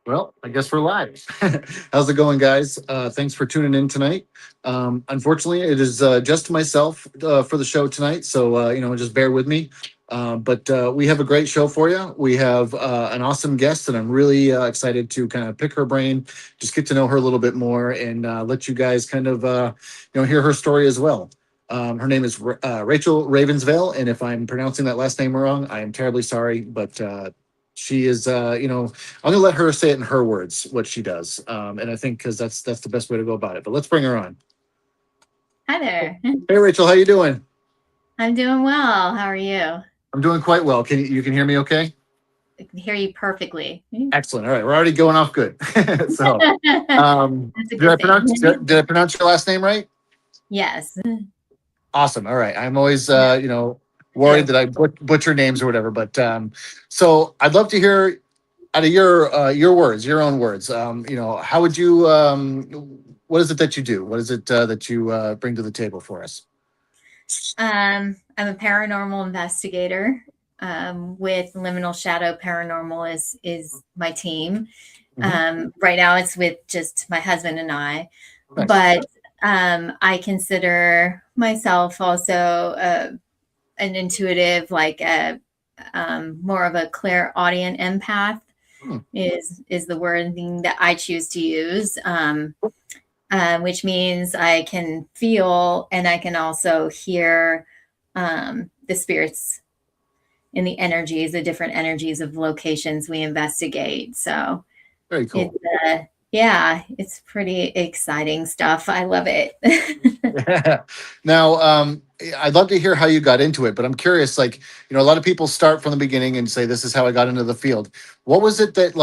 Well, I guess we're live. How's it going, guys? Thanks for tuning in tonight. Unfortunately, it is just myself for the show tonight, so just bear with me. But we have a great show for you. We have an awesome guest, and I'm really excited to kind of pick her brain, just get to know her a little bit more, and let you guys kind of hear her story as well. Her name is Rachel Ravensvale, and if I'm pronouncing that last name wrong, I am terribly sorry, but she is, I'm going to let her say it in her words, what she does. And I think because that's the best way to go about it. But let's bring her on. Hi there. Hey, Rachel, how you doing? I'm doing well. How are you? I'm doing quite well. You can hear me okay? I can hear you perfectly. Excellent. All right. We're already going off good. So, did I pronounce your last name right? Yes. Awesome. All right. I'm always, worried that I butcher names or whatever. But so I'd love to hear out of your words, your own words. How would you? What is it that you do? What is it that you bring to the table for us? I'm a paranormal investigator. With Liminal Shadow Paranormal is my team. Mm-hmm. Right now it's with just my husband and I, Nice. But I consider myself also an intuitive, like a more of a clairaudient empath. Is the wording that I choose to use, which means I can feel and I can also hear the spirits and the energies, the different energies of locations we investigate. So very cool. It's pretty exciting stuff. I love it. Now, I'd love to hear how you got into it, but I'm curious, a lot of people start from the beginning and say, this is how I got into the field. What was it that,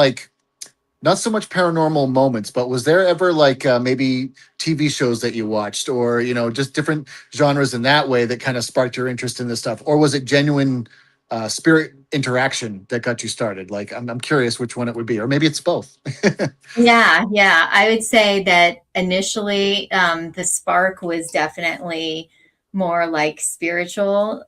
not so much paranormal moments, but was there ever maybe TV shows that you watched or, just different genres in that way that kind of sparked your interest in this stuff? Or was it genuine spirit interaction that got you started? I'm curious which one it would be, or maybe it's both. Yeah. I would say that initially the spark was definitely more like spiritual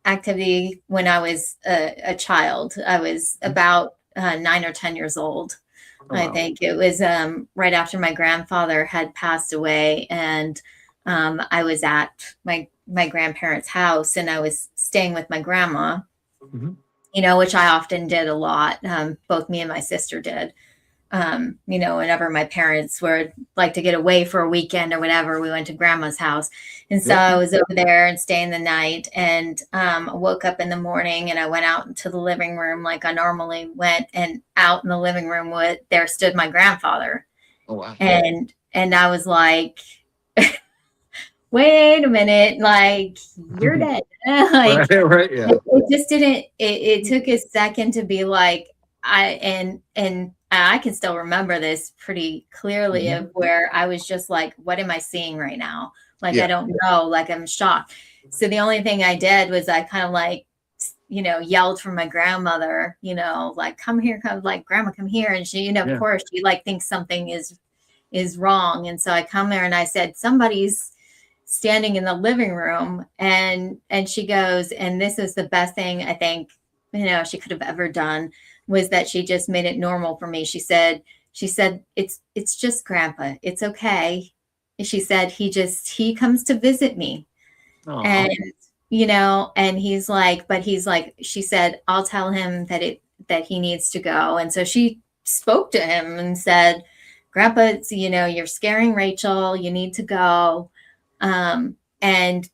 activity when I was a child. I was about 9 or 10 years old. Oh, wow. I think it was right after my grandfather had passed away, and I was at my grandparents' house, and I was staying with my grandma, which I often did a lot. Both me and my sister did. Whenever my parents would like to get away for a weekend or whatever, we went to grandma's house. And so I was over there and staying the night, and woke up in the morning and I went out into the living room like I normally went, and out in the living room there stood my grandfather. Oh, wow. And I was like, wait a minute, you're dead. Right, yeah. It just didn't, it took a second to be like, I can still remember this pretty clearly of where I was just like, what am I seeing right now? I don't know, I'm shocked. So the only thing I did was I kind of yelled for my grandmother, come here, grandma, come here. And she, of course she thinks something is wrong. And so I come there and I said, somebody's standing in the living room. And she goes, and this is the best thing I think, she could have ever done, was that she just made it normal for me. She said, it's just grandpa. It's okay. She said, he comes to visit me. Aww. And he's like, she said, I'll tell him that he needs to go. And so she spoke to him and said, Grandpa, you're scaring Rachel. You need to go. And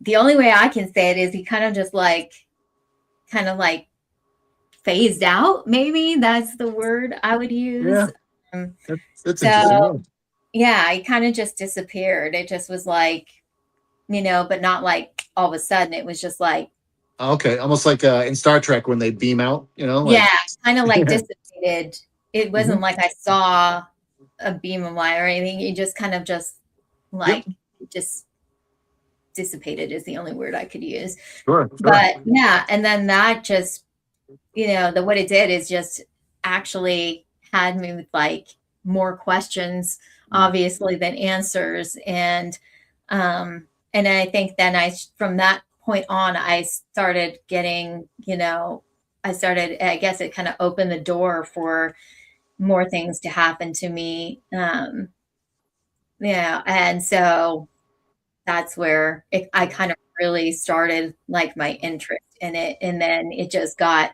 the only way I can say it is he kind of phased out. Maybe that's the word I would use. Yeah, that's so interesting. yeah, he kind of just disappeared. It just was like, but not like all of a sudden. It was just like, okay, almost like in Star Trek when they beam out, yeah, kind of like dissipated. It wasn't like I saw a beam of light or anything. It just kind of just dissipated is the only word I could use. Sure. But yeah, and then that just, what it did is just actually had me with like more questions, obviously, than answers. And I think then from that point on, I started getting, I guess it kind of opened the door for more things to happen to me. And so that's where I kind of really started like my interest in it. And then it just got,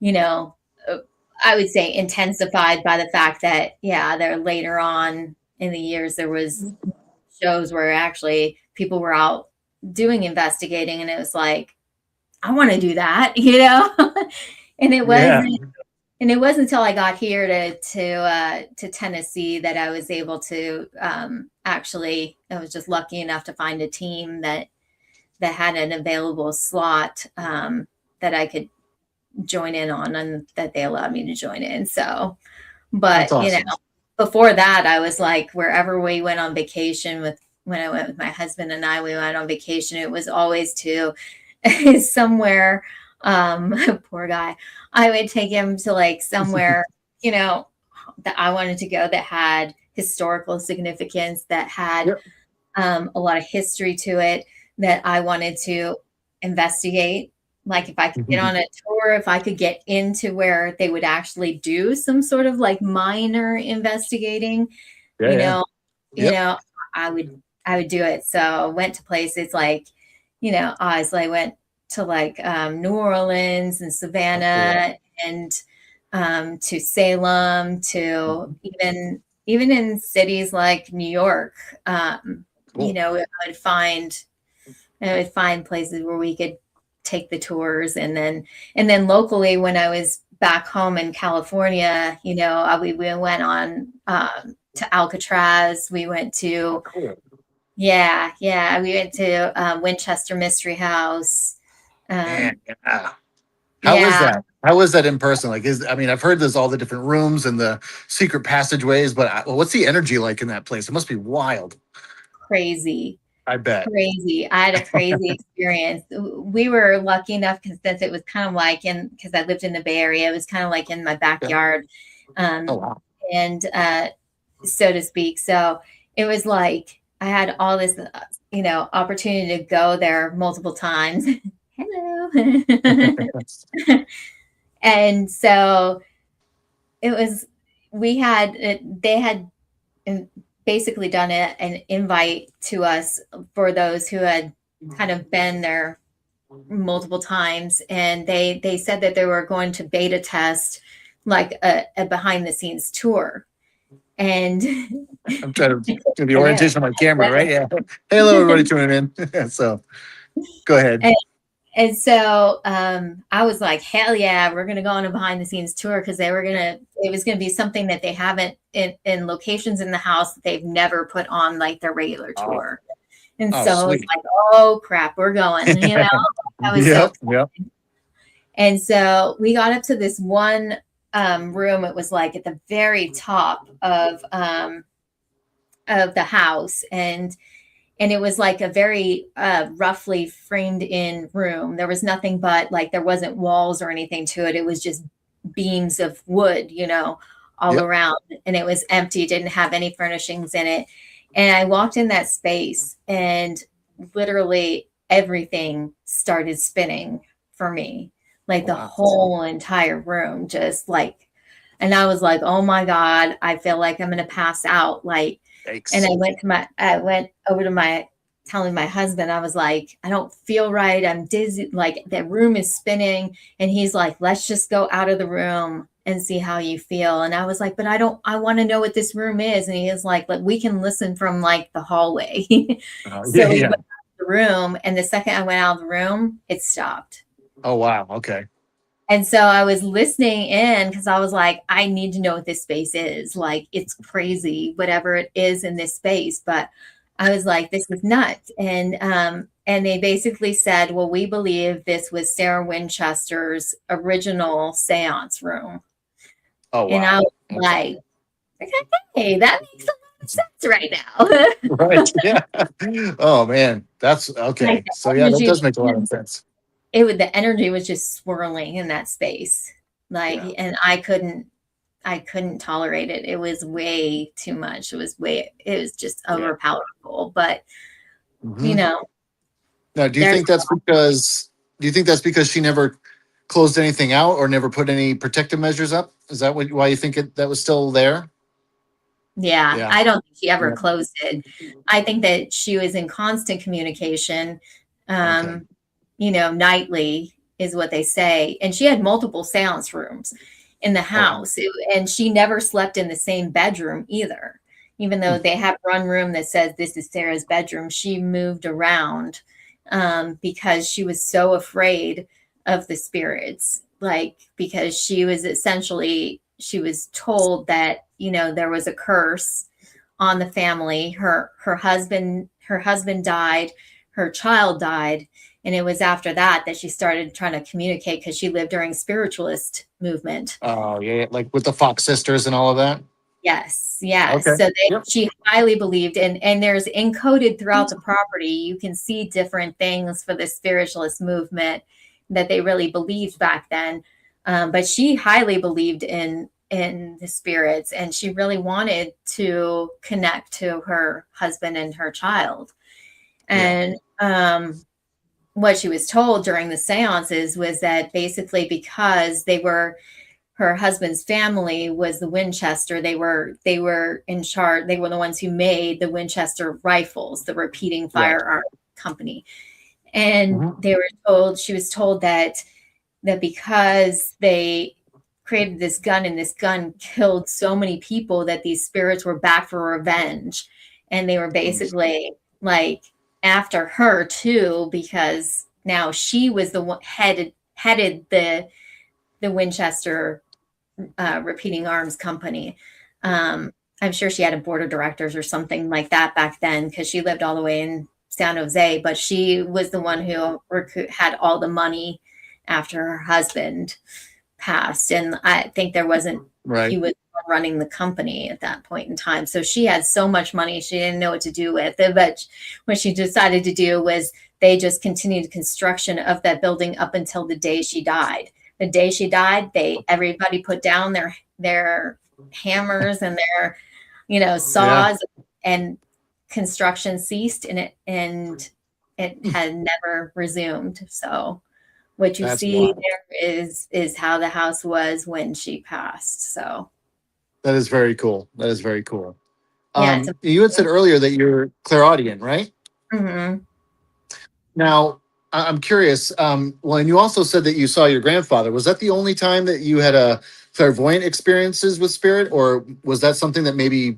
I would say intensified by the fact that, there later on in the years, there was shows where actually people were out doing investigating, and it was like, I want to do that, and it wasn't. And it wasn't until I got here to Tennessee that I was able to actually. I was just lucky enough to find a team that had an available slot that I could join in on, and that they allowed me to join in. So, but awesome. Before that, I was like, wherever we went on vacation when I went with my husband and we went on vacation, it was always to somewhere. Poor guy. I would take him to like somewhere, that I wanted to go that had historical significance, that had a lot of history to it, that I wanted to investigate. Like if I could get on a tour, if I could get into where they would actually do some sort of like minor investigating, I would do it. So went to places like, obviously I went to like New Orleans and Savannah and to Salem, to even in cities like New York, I would find places where we could take the tours. And then locally, when I was back home in California, we went on to Alcatraz. We went to we went to Winchester Mystery House. How was that? How was that in person? Like, I've heard there's all the different rooms and the secret passageways, but what's the energy like in that place? It must be wild. Crazy. I bet. Crazy. I had a crazy experience. We were lucky enough since it was kind of like because I lived in the Bay Area, it was kind of like in my backyard. And so to speak. So it was like I had all this, opportunity to go there multiple times. Hello. And so it was, they had basically done an invite to us for those who had kind of been there multiple times. And they said that they were going to beta test like a behind the scenes tour. And I'm trying to do the orientation on my camera, right? Yeah. Hello, everybody tuning in. So go ahead. And so I was like, hell yeah, we're going to go on a behind the scenes tour, because it was going to be something that they haven't in locations in the house that they've never put on like their regular tour. And so I was like, oh crap, we're going, That was so fun. And so we got up to this one room. It was like at the very top of the house. And it was like a very roughly framed in room. There was nothing but like, there wasn't walls or anything to it. It was just beams of wood, all around. And it was empty. It didn't have any furnishings in it. And I walked in that space and literally everything started spinning for me. Like the whole entire room, just like, and I was like, oh my God, I feel like I'm going to pass out. Like, Thanks. And I went over to telling my husband, I was like, I don't feel right. I'm dizzy. Like the room is spinning. And he's like, let's just go out of the room. and see how you feel. And I was like, but I want to know what this room is. And he is like, we can listen from like the hallway. So we went out of the room, and the second I went out of the room, it stopped. Oh, wow. Okay. And so I was listening in because I was like, I need to know what this space is. Like, it's crazy, whatever it is in this space. But I was like, this is nuts. And they basically said, well, we believe this was Sarah Winchester's original seance room. Oh, wow. And I was like, okay, that makes a lot of sense right now. Right. Yeah. Oh, man. That's okay. Like, So, yeah, that does make a lot of sense. the energy was just swirling in that space. Like, Yeah. and I couldn't tolerate it. It was way too much. It was just overpowerful. But Mhm. now, do you think that's because she never closed anything out or never put any protective measures up? Is that why you think that was still there? yeah, I don't think she ever Yeah. closed it. I think that she was in constant communication, Okay. nightly is what they say. And she had multiple seance rooms in the house. And she never slept in the same bedroom either. Even though they have one room that says this is Sarah's bedroom, she moved around because she was so afraid of the spirits. Like, because she was told that, there was a curse on the family. Her husband died, her child died. And it was after that she started trying to communicate, because she lived during spiritualist movement. Oh, yeah. Like with the Fox sisters and all of that? Yes. Okay. So Yep. she highly believed, and there's encoded throughout the property. You can see different things for the spiritualist movement that they really believed back then. But she highly believed in the spirits, and she really wanted to connect to her husband and her child. And what she was told during the seances was that basically, because her husband's family was the Winchester, they were in charge. They were the ones who made the Winchester rifles, the repeating firearm company. And she was told that because they created this gun, and this gun killed so many people, that these spirits were back for revenge. And they were basically like after her too, because now she was the one headed the Winchester repeating arms company. I'm sure she had a board of directors or something like that back then, because she lived all the way in San Jose, but she was the one who had all the money after her husband passed. And I think he was running the company at that point in time. So she had so much money, she didn't know what to do with it. But what she decided to do was they just continued construction of that building up until the day she died. The day she died, everybody put down their hammers and their saws, and construction ceased, and it had never resumed. So what you see there is how the house was when she passed. So that is very cool. Yeah, You had said earlier that you're clairaudient, right? Mm-hmm. Now, I'm curious. Well, and you also said that you saw your grandfather. Was that the only time that you had a clairvoyant experiences with spirit, or was that something that maybe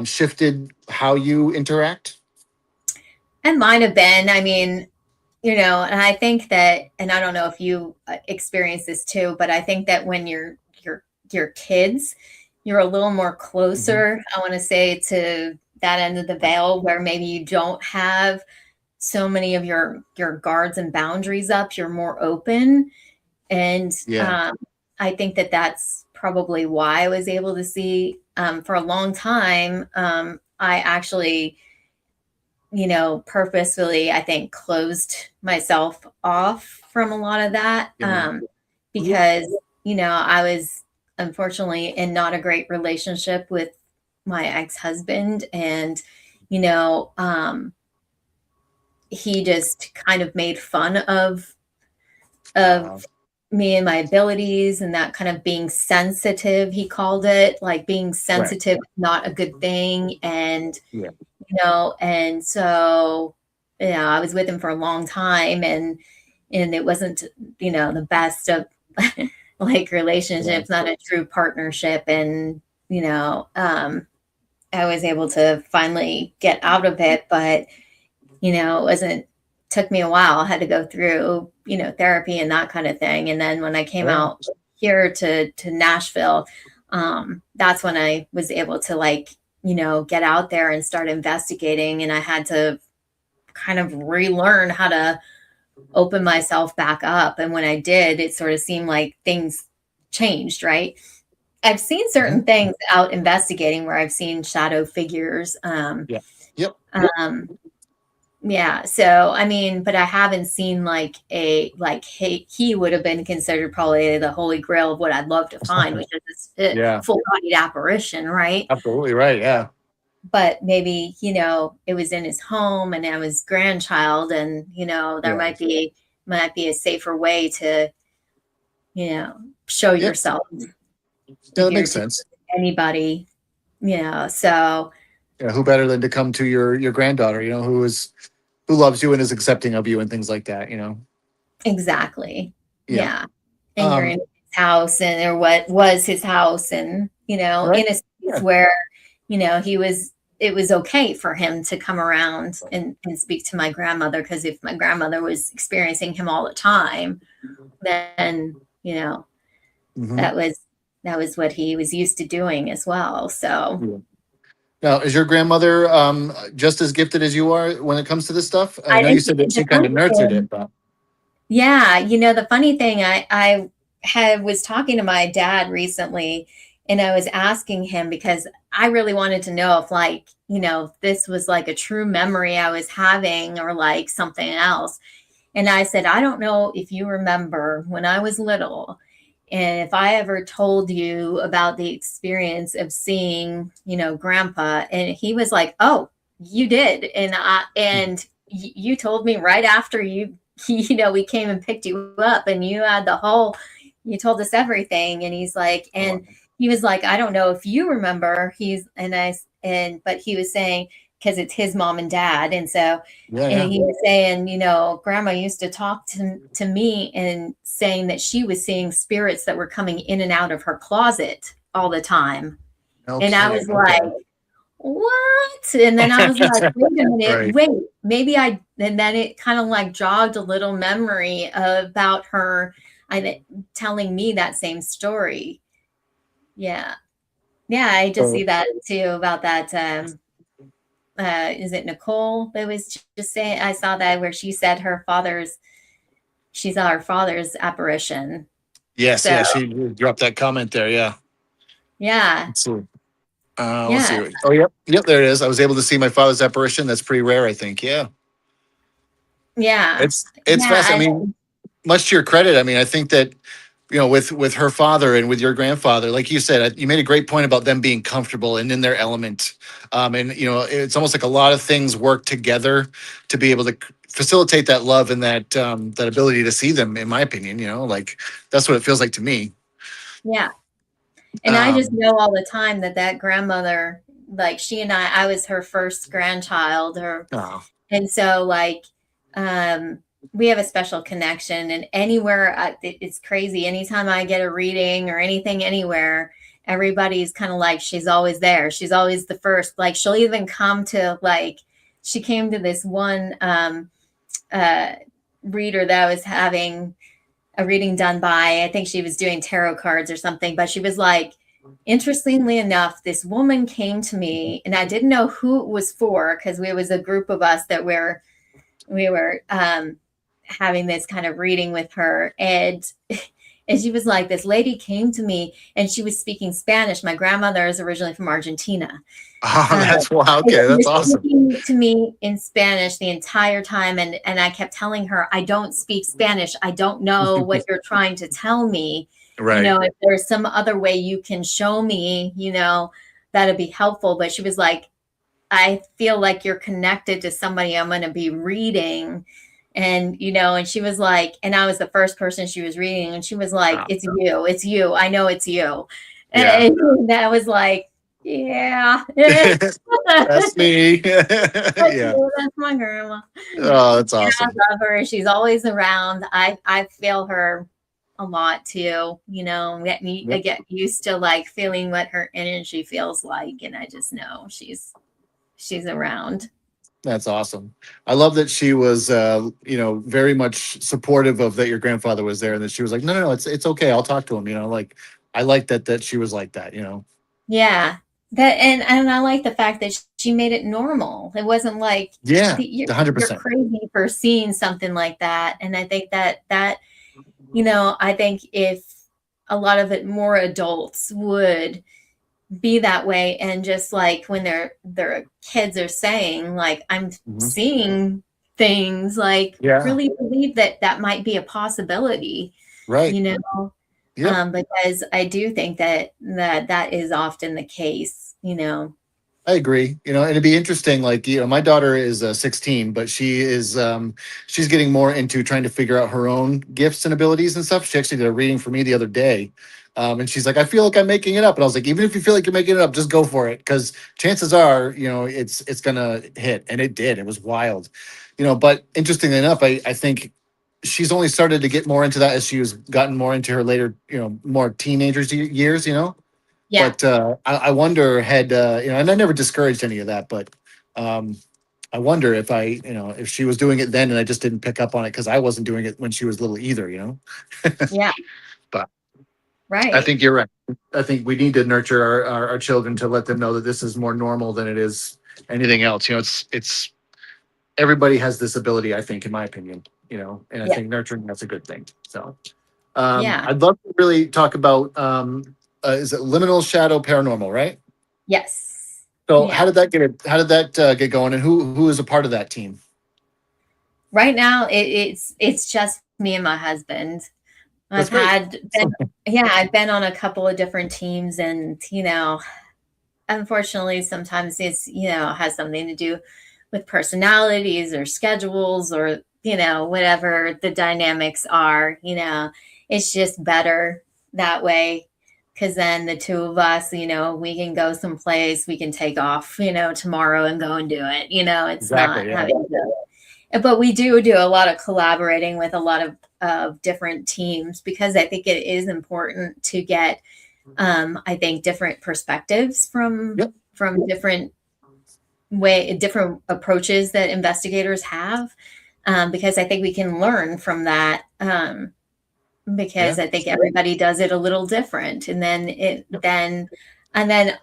shifted how you interact? It might have been. I mean, and I think that, and I don't know if you experience this too, but I think that when you're kids, you're a little more closer, I want to say, to that end of the veil, where maybe you don't have so many of your guards and boundaries up. You're more open. And I think that that's probably why I was able to see for a long time. I actually, purposefully, I think, closed myself off from a lot of that because, I was unfortunately in not a great relationship with my ex-husband. And, he just kind of made fun of me and my abilities, and that kind of being sensitive, he called it, like being sensitive is not a good thing. And and so I was with him for a long time, and it wasn't the best of like relationships, not a true partnership. And, I was able to finally get out of it, but, took me a while. I had to go through, therapy and that kind of thing. And then when I came out here to Nashville, that's when I was able to get out there and start investigating. And I had to kind of relearn how to open myself back up. And when I did, it sort of seemed like things changed, right? I've seen certain things out investigating where I've seen shadow figures. Yeah. So, I mean, but I haven't seen he would have been considered probably the holy grail of what I'd love to find, which is this full-bodied apparition, right? Absolutely right. Yeah. But maybe, it was in his home and I was grandchild, and, there might be a safer way to, show yourself. That makes sense. Anybody, so. Yeah, who better than to come to your granddaughter, who loves you and is accepting of you and things like that, Exactly. Yeah. And you're in his house, or what was his house, and, in a space where, it was okay for him to come around and speak to my grandmother, because if my grandmother was experiencing him all the time, then, that was what he was used to doing as well. So. Now, is your grandmother just as gifted as you are when it comes to this stuff? I know you said that she kind of nurtured it, but yeah, the funny thing, I was talking to my dad recently, and I was asking him, because I really wanted to know if this was like a true memory I was having, or like something else. And I said, I don't know if you remember when I was little, and if I ever told you about the experience of seeing, Grandpa. And he was like, oh, you did. And you told me right after we came and picked you up, and you told us everything. And he's like, and he was like, I don't know if you remember. But he was saying, because it's his mom and dad. And so, and he was saying, Grandma used to talk to me and saying that she was seeing spirits that were coming in and out of her closet all the time. Okay, and I was like, what? And then I was like, wait a minute, maybe and then it kind of jogged a little memory about her telling me that same story. Yeah. Yeah. I just see that too, about that. Is it Nicole that was just saying? I saw that where she said she saw her father's apparition. Yes, so, she dropped that comment there. Yeah. Let's see. Let's see. Oh, yep, there it is. I was able to see my father's apparition. That's pretty rare, I think. Yeah. It's fast. I mean, much to your credit. I mean, I think that, with her father and with your grandfather, like you said, you made a great point about them being comfortable and in their element. And, it's almost like a lot of things work together to be able to facilitate that love and that ability to see them, in my opinion, that's what it feels like to me. Yeah. And I just know all the time that grandmother, she and I was her first grandchild, and so we have a special connection, and anywhere it's crazy. Anytime I get a reading or anything anywhere, everybody's kind of she's always there. She's always the first. She'll even come to she came to this one reader that I was having a reading done by. I think she was doing tarot cards or something, but she was interestingly enough, this woman came to me, and I didn't know who it was for, because it was a group of us that we were having this kind of reading with her, and she was like, this lady came to me and she was speaking Spanish. My grandmother is originally from Argentina. Oh, that's wow. Okay, that's awesome. Speaking to me in Spanish the entire time, and I kept telling her, I don't speak Spanish. I don't know what you're trying to tell me. Right. If there's some other way you can show me, that'd be helpful. But she was like, I feel like you're connected to somebody I'm going to be reading. And, and she was like, and I was the first person she was reading, and she was like, it's you. I know it's you. Yeah. And that was like, yeah. That's me. Yeah. That's my grandma. Oh, that's awesome. I love her. She's always around. I feel her a lot too, I Yep. get used to like feeling what her energy feels like, and I just know she's around. That's awesome. I love that she was, very much supportive of that your grandfather was there, and that she was like, no, no, no, it's okay. I'll talk to him. Like I like that she was like that. Yeah. That and I like the fact that she made it normal. It wasn't like Yeah, you're 100%. crazy for seeing something like that. And I think that I think if a lot of it more adults would be that way, and just like when their kids are saying like I'm Hmm. seeing things, like Yeah. really believe that that might be a possibility, Right. you know Yep. because I do think that is often the case. I agree. And it'd be interesting. Like, my daughter is 16, but she's getting more into trying to figure out her own gifts and abilities and stuff. She actually did a reading for me the other day. And she's like, I feel like I'm making it up. And I was like, even if you feel like you're making it up, just go for it. Because chances are, it's gonna hit. And it did. It was wild. But interestingly enough, I think she's only started to get more into that as she was gotten more into her later, more teenagers years. Yeah. But I wonder, and I never discouraged any of that, but um, I wonder if she was doing it then and I just didn't pick up on it because I wasn't doing it when she was little either. Yeah. But I Right. think you're right. I think we need to nurture our children to let them know that this is more normal than it is anything else. It's everybody has this ability, I think, in my opinion, and I Yeah. think nurturing that's a good thing. So Yeah. I'd love to really talk about is it Liminal Shadow Paranormal, right? Yes. So Yeah. how did that get going, and who is a part of that team? Right now it's just me and my husband. That's I've great. had been Yeah, I've been on a couple of different teams, and unfortunately sometimes it's has something to do with personalities or schedules, or whatever the dynamics are. It's just better that way, because then the two of us we can go someplace, we can take off tomorrow and go and do it. It's not Exactly. Yeah. having to. But we do a lot of collaborating with a lot of different teams, because I think it is important to get I think different perspectives from Yep. different approaches that investigators have, because I think we can learn from that, because Yeah. I think everybody does it a little different. And then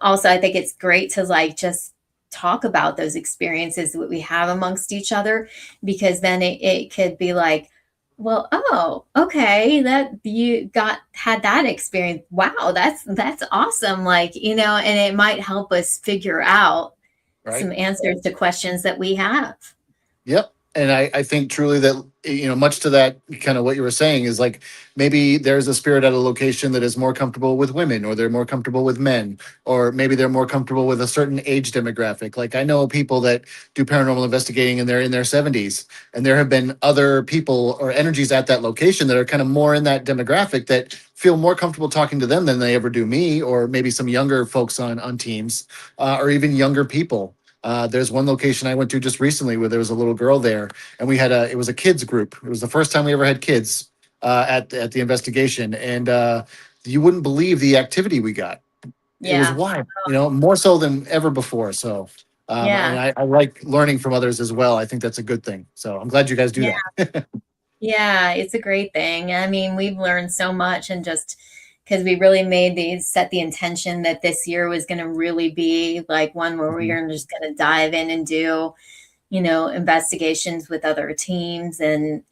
also I think it's great to like just talk about those experiences that we have amongst each other, because then it could be like, well, oh, okay, that you had that experience. Wow, that's awesome. And it might help us figure out some Right. answers to questions that we have. Yep. And I think truly that, much to that kind of what you were saying is like maybe there's a spirit at a location that is more comfortable with women, or they're more comfortable with men, or maybe they're more comfortable with a certain age demographic. Like I know people that do paranormal investigating and they're in their 70s, and there have been other people or energies at that location that are kind of more in that demographic that feel more comfortable talking to them than they ever do me, or maybe some younger folks on teams, or even younger people. There's one location I went to just recently where there was a little girl there, and it was a kids group. It was the first time we ever had kids at the investigation, and you wouldn't believe the activity we got. It was Yeah. wild, more so than ever before. So, and Yeah. I like learning from others as well. I think that's a good thing. So I'm glad you guys do Yeah. that. Yeah, it's a great thing. I mean, we've learned so much, and just because we really set the intention that this year was going to really be like one where we Mhm. are just going to dive in and do investigations with other teams, and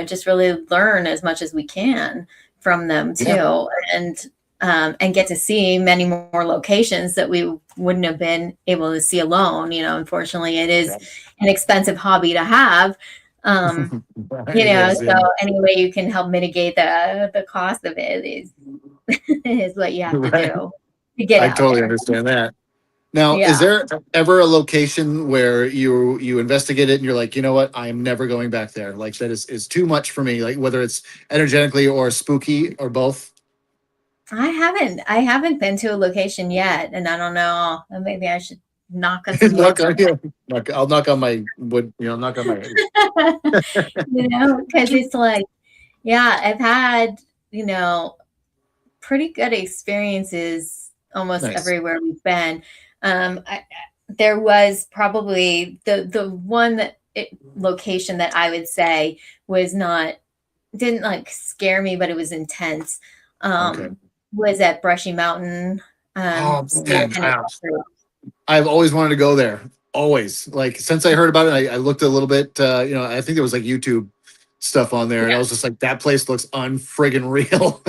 just really learn as much as we can from them Yeah, too, and get to see many more locations that we wouldn't have been able to see alone. Unfortunately, it is yeah. an expensive hobby to have. Um, It is. so Yeah. any way you can help mitigate the cost of it is is what you have to Right. do to get I out totally there. understand that. Now, is Yeah. there ever a location where you investigate it and you're like, you know what, I am never going back there? Like that is too much for me. Like whether it's energetically or spooky or both. I haven't been to a location yet, and I don't know. Maybe I should knock on some wood knock on, sometime. yeah, I'll knock on my wood. Knock on my. Because it's like Yeah, I've had, pretty good experiences almost Nice. everywhere we've been. There was probably the one location that I would say was not didn't like scare me, but it was intense. Okay. Was at Brushy Mountain Oh State man, Penitentiary. I've always wanted to go there. Always. Like since I heard about it, I looked a little bit. I think there was like YouTube stuff on there, and I Yeah, was just like, that place looks unfriggin' real.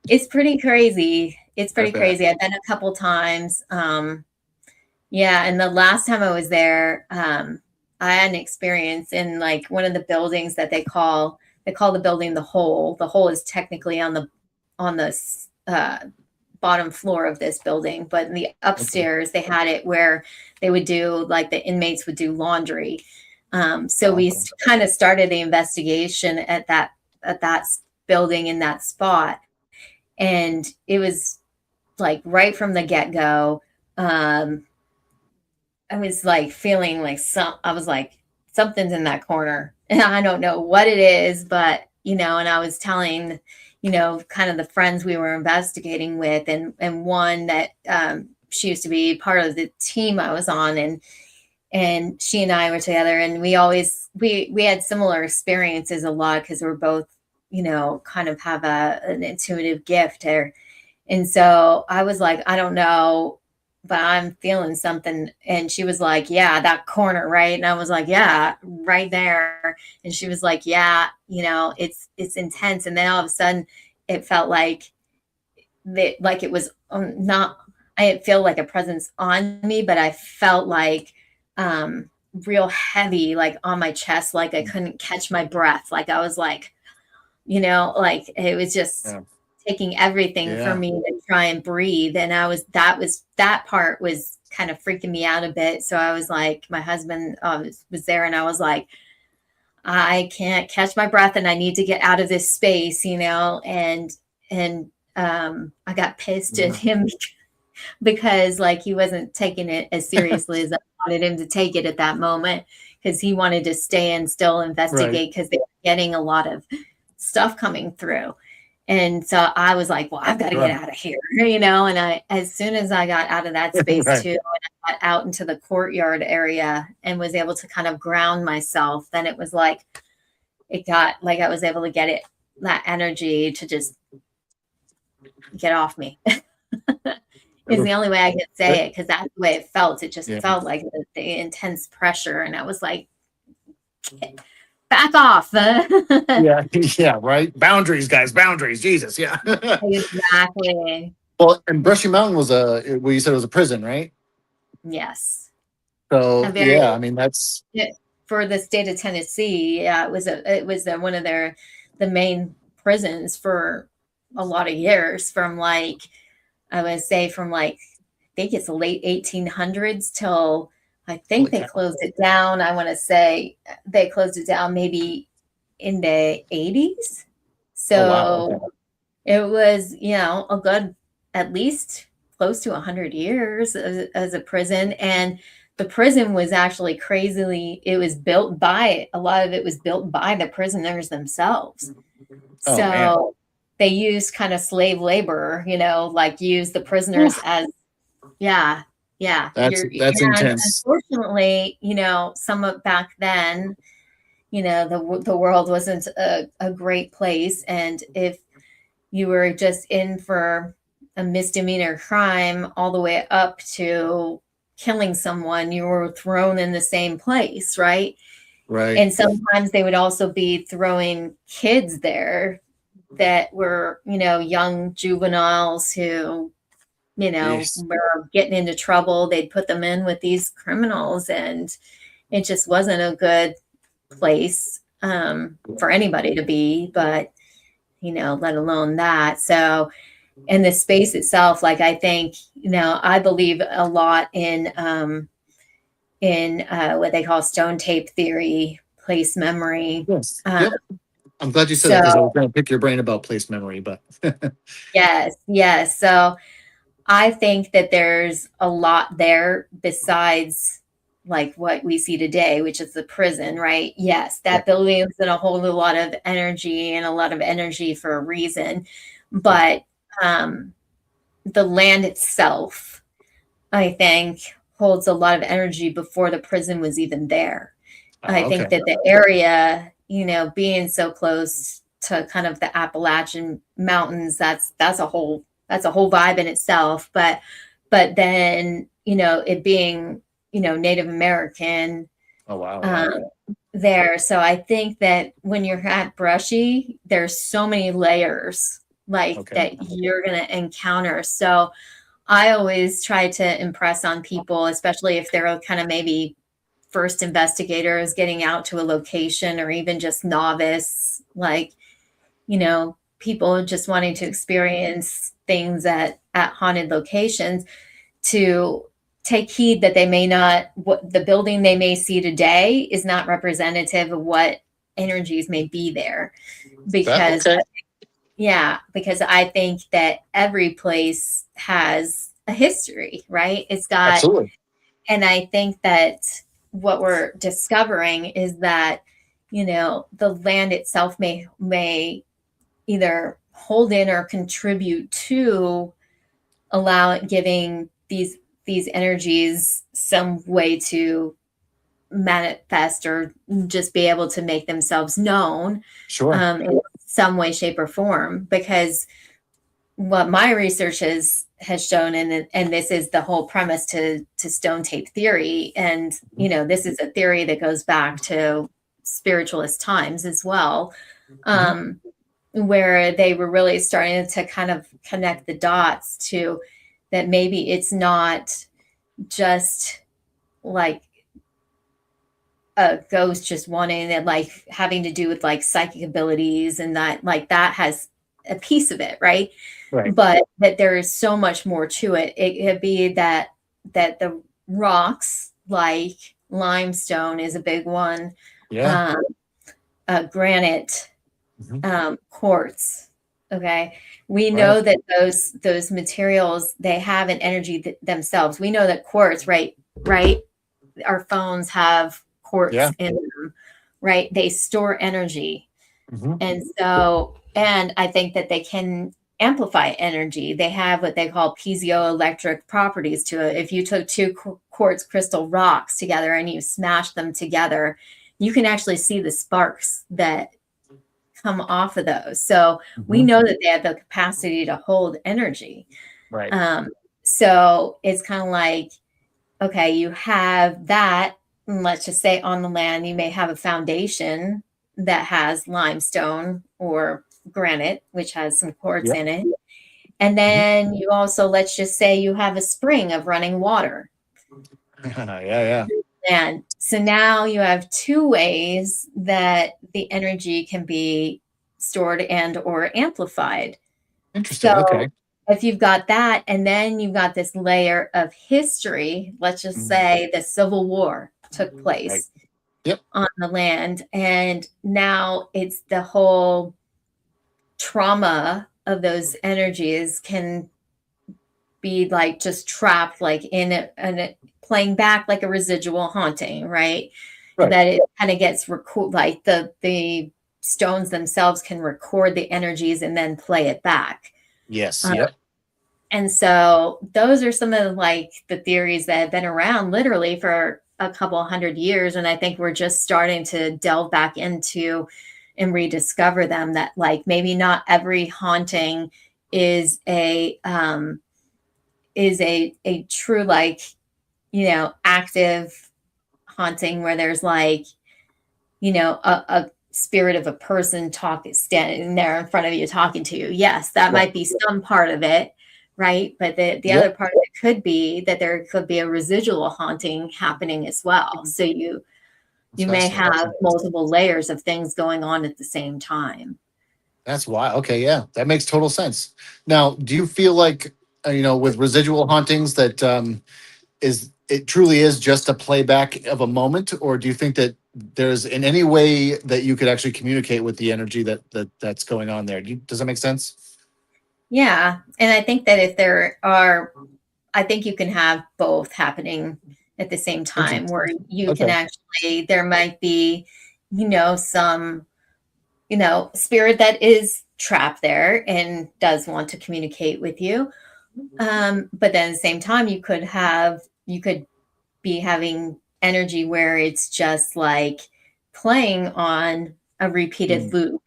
it's pretty crazy. It's I pretty bet. crazy. I've been a couple times. Yeah, and the last time I was there, I had an experience in like one of the buildings that they call the building the hole. The hole is technically on the bottom floor of this building, but in the Okay. upstairs they had it where they would do like the inmates would do laundry. So we Awesome. kind of started the investigation at that building in that spot, and it was like right from the get go. Um, I was like feeling like I was like, something's in that corner. And I don't know what it is, but and I was telling, kind of the friends we were investigating with, and one that she used to be part of the team I was on, and she and I were together, and we had similar experiences a lot because we're both, kind of have an intuitive gift there. And so I was like, I don't know, but I'm feeling something. And she was like, yeah, that corner, right? And I was like, yeah, right there. And she was like, yeah, it's intense. And then all of a sudden it felt like it was not, I didn't feel like a presence on me, but I felt like real heavy, like on my chest, like I couldn't catch my breath. Like I was like it was just Yeah. taking everything for Yeah. me to try and breathe. And that part was kind of freaking me out a bit. So I was like, my husband was there, and I was like, I can't catch my breath and I need to get out of this space, and I got pissed at Yeah. him because like he wasn't taking it as seriously as I wanted him to take it at that moment, because he wanted to stay and still Right. investigate because they were getting a lot of stuff coming through. And so I was like, well, I've got to get Right. out of here, and as soon as I got out of that space Right. too, and I got out into the courtyard area and was able to kind of ground myself, then it was like, it got like I was able to get that energy to just get off me. Is the only way I could say it, because that's the way it felt. It just Yeah. felt like the intense pressure. And I was like, back off. Yeah. Yeah. Right. Boundaries, guys. Boundaries. Jesus. Yeah. Exactly. Well, and Brushy Mountain was you said it was a prison, right? Yes. A So very yeah, I mean that's For the state of Tennessee, yeah, it was one of the main prisons for a lot of years, from like I would say from like I think it's the late 1800s till I think holy they cow. closed it down. I want to say they closed it down maybe in the 80s. Oh wow. Okay. So it was, a good, at least close to 100 years as a prison. And the prison was actually it was built by, a lot of it was built by the prisoners themselves. Oh man. So they used kind of slave labor, like use the prisoners Oof. as, yeah, yeah. That's And intense. unfortunately, some of back then, the world wasn't a great place. And if you were just in for a misdemeanor crime all the way up to killing someone, you were thrown in the same place, right? Right. And sometimes they would also be throwing kids there that were, young juveniles who, Yes. were getting into trouble. They'd put them in with these criminals, and it just wasn't a good place for anybody to be, but, let alone that. So, in the space itself, like I think, I believe a lot in what they call stone tape theory, place memory. Yes. Uh, Yep. I'm glad you said that because I so was going to pick your brain about place memory, but yes, yes. So I think that there's a lot there besides like what we see today, which is the prison, right? Yes, that building is going to hold a lot of energy and a lot of energy for a reason. But the land itself, I think, holds a lot of energy before the prison was even there. I think that the area, you know, being so close to kind of the Appalachian Mountains, that's a whole vibe in itself. But then, you know, it being, you know, Native American. Oh wow. There. So I think that when you're at Brushy, there's so many layers like that you're going to encounter. So I always try to impress on people, especially if they're kind of maybe first investigators getting out to a location, or even just novice, like, you know, people just wanting to experience things at haunted locations, to take heed that they may not, what the building they may see today is not representative of what energies may be there. Because because I think that every place has a history, right? It's got, absolutely. And I think that what we're discovering is that, you know, the land itself may either hold in or contribute to giving these energies some way to manifest, or just be able to make themselves known, in some way, shape, or form. Because what my research has shown, and this is the whole premise to stone tape theory, and you know, this is a theory that goes back to spiritualist times as well, where they were really starting to kind of connect the dots to that maybe it's not just like a ghost just wanting it, like having to do with like psychic abilities, and that like that has a piece of it, right? But that there is so much more to it. It could be that the rocks, like limestone is a big one, granite, quartz. Okay. We know that those materials, they have an energy themselves. We know that quartz, right? Our phones have quartz in them, right? They store energy. And so, and I think that they can amplify energy. They have what they call piezoelectric properties to it. If you took two quartz crystal rocks together and you smash them together, you can actually see the sparks that come off of those. So we know that they have the capacity to hold energy. So it's kind of like, okay, you have that, and let's just say on the land, you may have a foundation that has limestone or granite, which has some quartz in it. And then you also, let's just say you have a spring of running water. And so now you have two ways that the energy can be stored and or amplified. Interesting. So if you've got that, and then you've got this layer of history, let's just say the Civil War took place on the land, and now it's the whole trauma of those energies can be like just trapped, like in a playing back like a residual haunting, right? That it kind of gets like the stones themselves can record the energies and then play it back. And so those are some of like the theories that have been around literally for a couple 100 years, and I think we're just starting to delve back into and rediscover them, that like maybe not every haunting is a true, like, you know, active haunting where there's like, you know, a spirit of a person standing there in front of you talking to you. Yes, that might be some part of it, right? But the other part of it could be that there could be a residual haunting happening as well. So you may have multiple layers of things going on at the same time. That's why. Okay, yeah, that makes total sense. Now, do you feel like you know, with residual hauntings, that it truly is just a playback of a moment, or do you think that there's in any way that you could actually communicate with the energy that's going on there? Does that make sense? Yeah, and I think that if there are, I think you can have both happening at the same time, where you can Okay. actually, there might be, some, spirit that is trapped there and does want to communicate with you. But then at the same time, you could be having energy where it's just like playing on a repeated Mm. loop.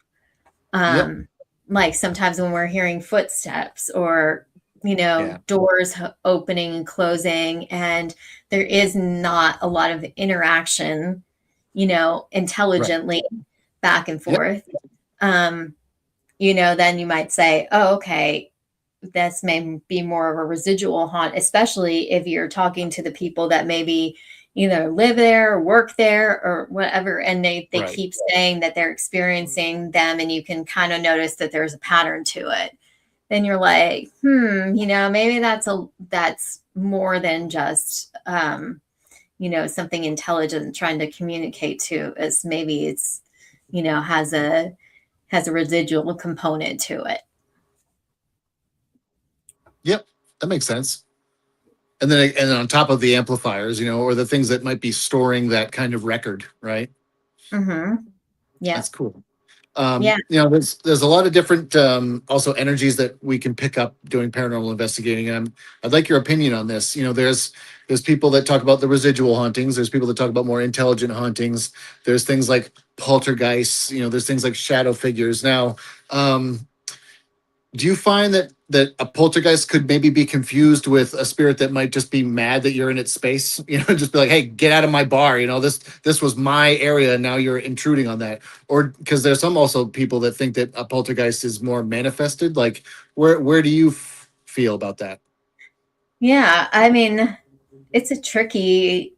Yep. Like sometimes when we're hearing footsteps or, Yeah. doors opening and closing, and there is not a lot of interaction, Right. intelligently back and Yep. forth. Then you might say, oh, okay, this may be more of a residual haunt, especially if you're talking to the people that maybe either live there or work there or whatever, and they Right. keep saying that they're experiencing them, and you can kind of notice that there's a pattern to it. Then you're like, maybe that's more than just something intelligent trying to communicate to us. Maybe it's has a residual component to it. Yep. That makes sense. And then on top of the amplifiers, or the things that might be storing that kind of record, right? Mm-hmm. Yeah. That's cool. Yeah. There's a lot of different also energies that we can pick up doing paranormal investigating. And I'd like your opinion on this. There's people that talk about the residual hauntings. There's people that talk about more intelligent hauntings. There's things like poltergeists. There's things like shadow figures. Now, do you find that a poltergeist could maybe be confused with a spirit that might just be mad that you're in its space? Just be like, hey, get out of my bar. This was my area, and now you're intruding on that. Or because there's some also people that think that a poltergeist is more manifested. Like, where do you feel about that? Yeah. I mean, it's a tricky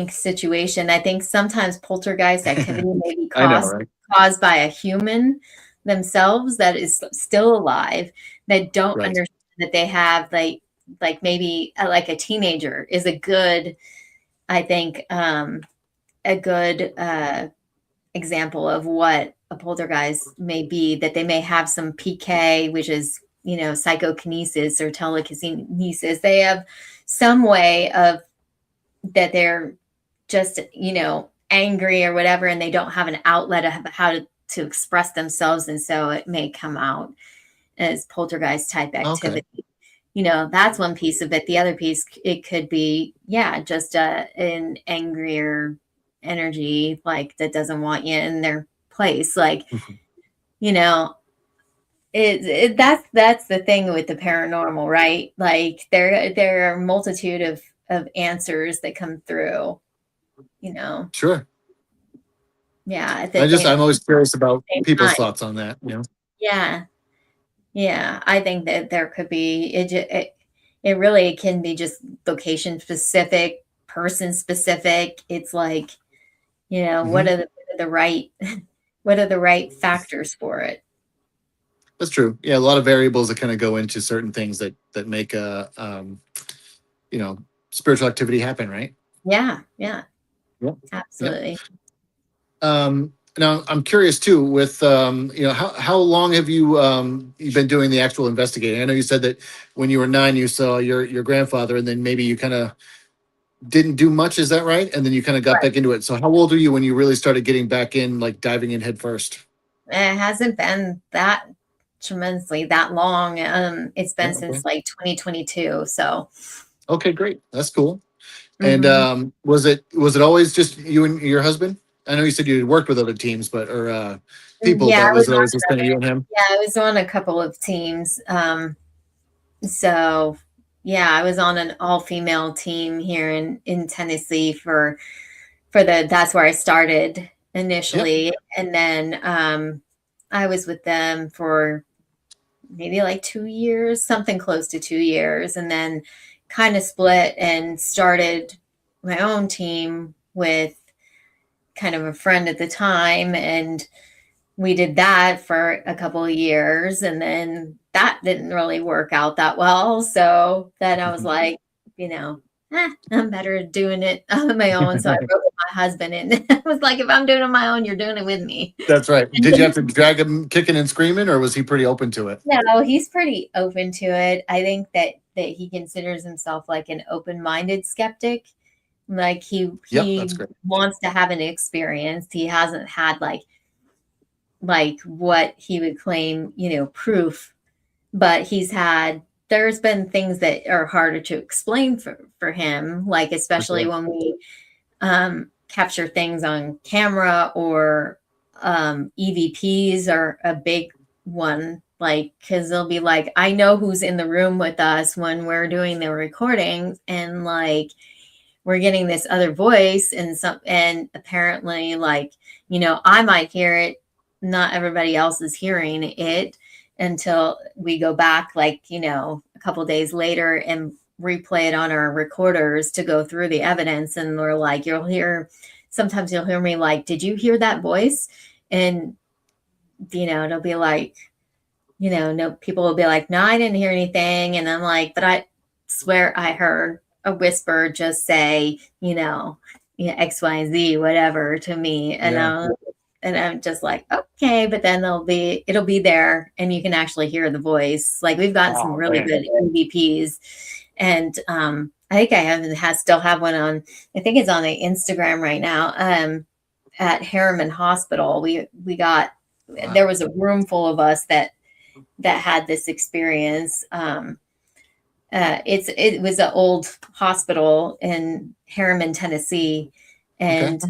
situation. I think sometimes poltergeist activity may be I know, right? caused by a human themselves that is still alive, that don't Right. understand that they have like maybe like a teenager is a good, I think, a good example of what a poltergeist may be, that they may have some PK, which is, psychokinesis or telekinesis. They have some way of that they're just, angry or whatever, and they don't have an outlet of how to express themselves. And so it may come out as poltergeist type Okay. activity. That's one piece of it. The other piece, it could be, just an angrier energy, like that doesn't want you in their place. Like, that's the thing with the paranormal, right? Like there are a multitude of answers that come through, Sure. yeah, at the I'm always curious about same people's time. thoughts on that. Yeah. Yeah, I think that there could be it really can be just location specific, person specific. It's like, what Mhm. are the right what are the right factors for it? That's true. Yeah, a lot of variables that kind of go into certain things that make you know spiritual activity happen, right? Yeah, yeah, Yep. Yep. absolutely. Now I'm curious too. With how long have you been doing the actual investigating? I know you said that when you were 9, you saw your grandfather, and then maybe you kind of didn't do much. Is that right? And then you kind of got Right. back into it. So how old are you when you really started getting back in, like diving in head first? It hasn't been that tremendously that long. It's Yeah. been Okay. since like 2022. So, Okay. Great. That's cool. And mhm. was it always just you and your husband? I know you said you had worked with other teams, people, Yeah, but was it always just kind of you and him? I was on a couple of teams. So yeah, I was on an all-female team here in Tennessee for that's where I started Yep. initially. And then I was with them for maybe like 2 years, something close to 2 years, and then kind of split and started my own team with kind of a friend at the time. And we did that for a couple of years, and then that didn't really work out that well. So then I was like, I'm better doing it on my own. So I wrote with my husband, and I was like, if I'm doing it on my own, you're doing it with me. That's right. Did you have to drag him kicking and screaming, or was he pretty open to it? No, he's pretty open to it. I think that he considers himself like an open-minded skeptic. Like Yep, that's he great. wants to have an experience. He hasn't had like what he would claim, proof, but there's been things that are harder to explain for him, like For especially sure. when we capture things on camera, or EVPs are a big one, like because they'll be like, I know who's in the room with us when we're doing the recordings, and like we're getting this other voice, and apparently, like, I might hear it, not everybody else is hearing it, until we go back, like, a couple days later and replay it on our recorders to go through the evidence. And we're like, sometimes you'll hear me like, did you hear that voice? And it'll be like, no, people will be like, no, I didn't hear anything. And I'm like, but I swear I heard a whisper just say, X, Y, and Z, whatever to me. And I'm just like, okay, but then it'll be there and you can actually hear the voice. Like we've gotten some really good MVPs. And I think still have one on, I think it's on the Instagram right now. At Harriman Hospital, there was a room full of us that had this experience. It was an old hospital in Harriman, Tennessee, and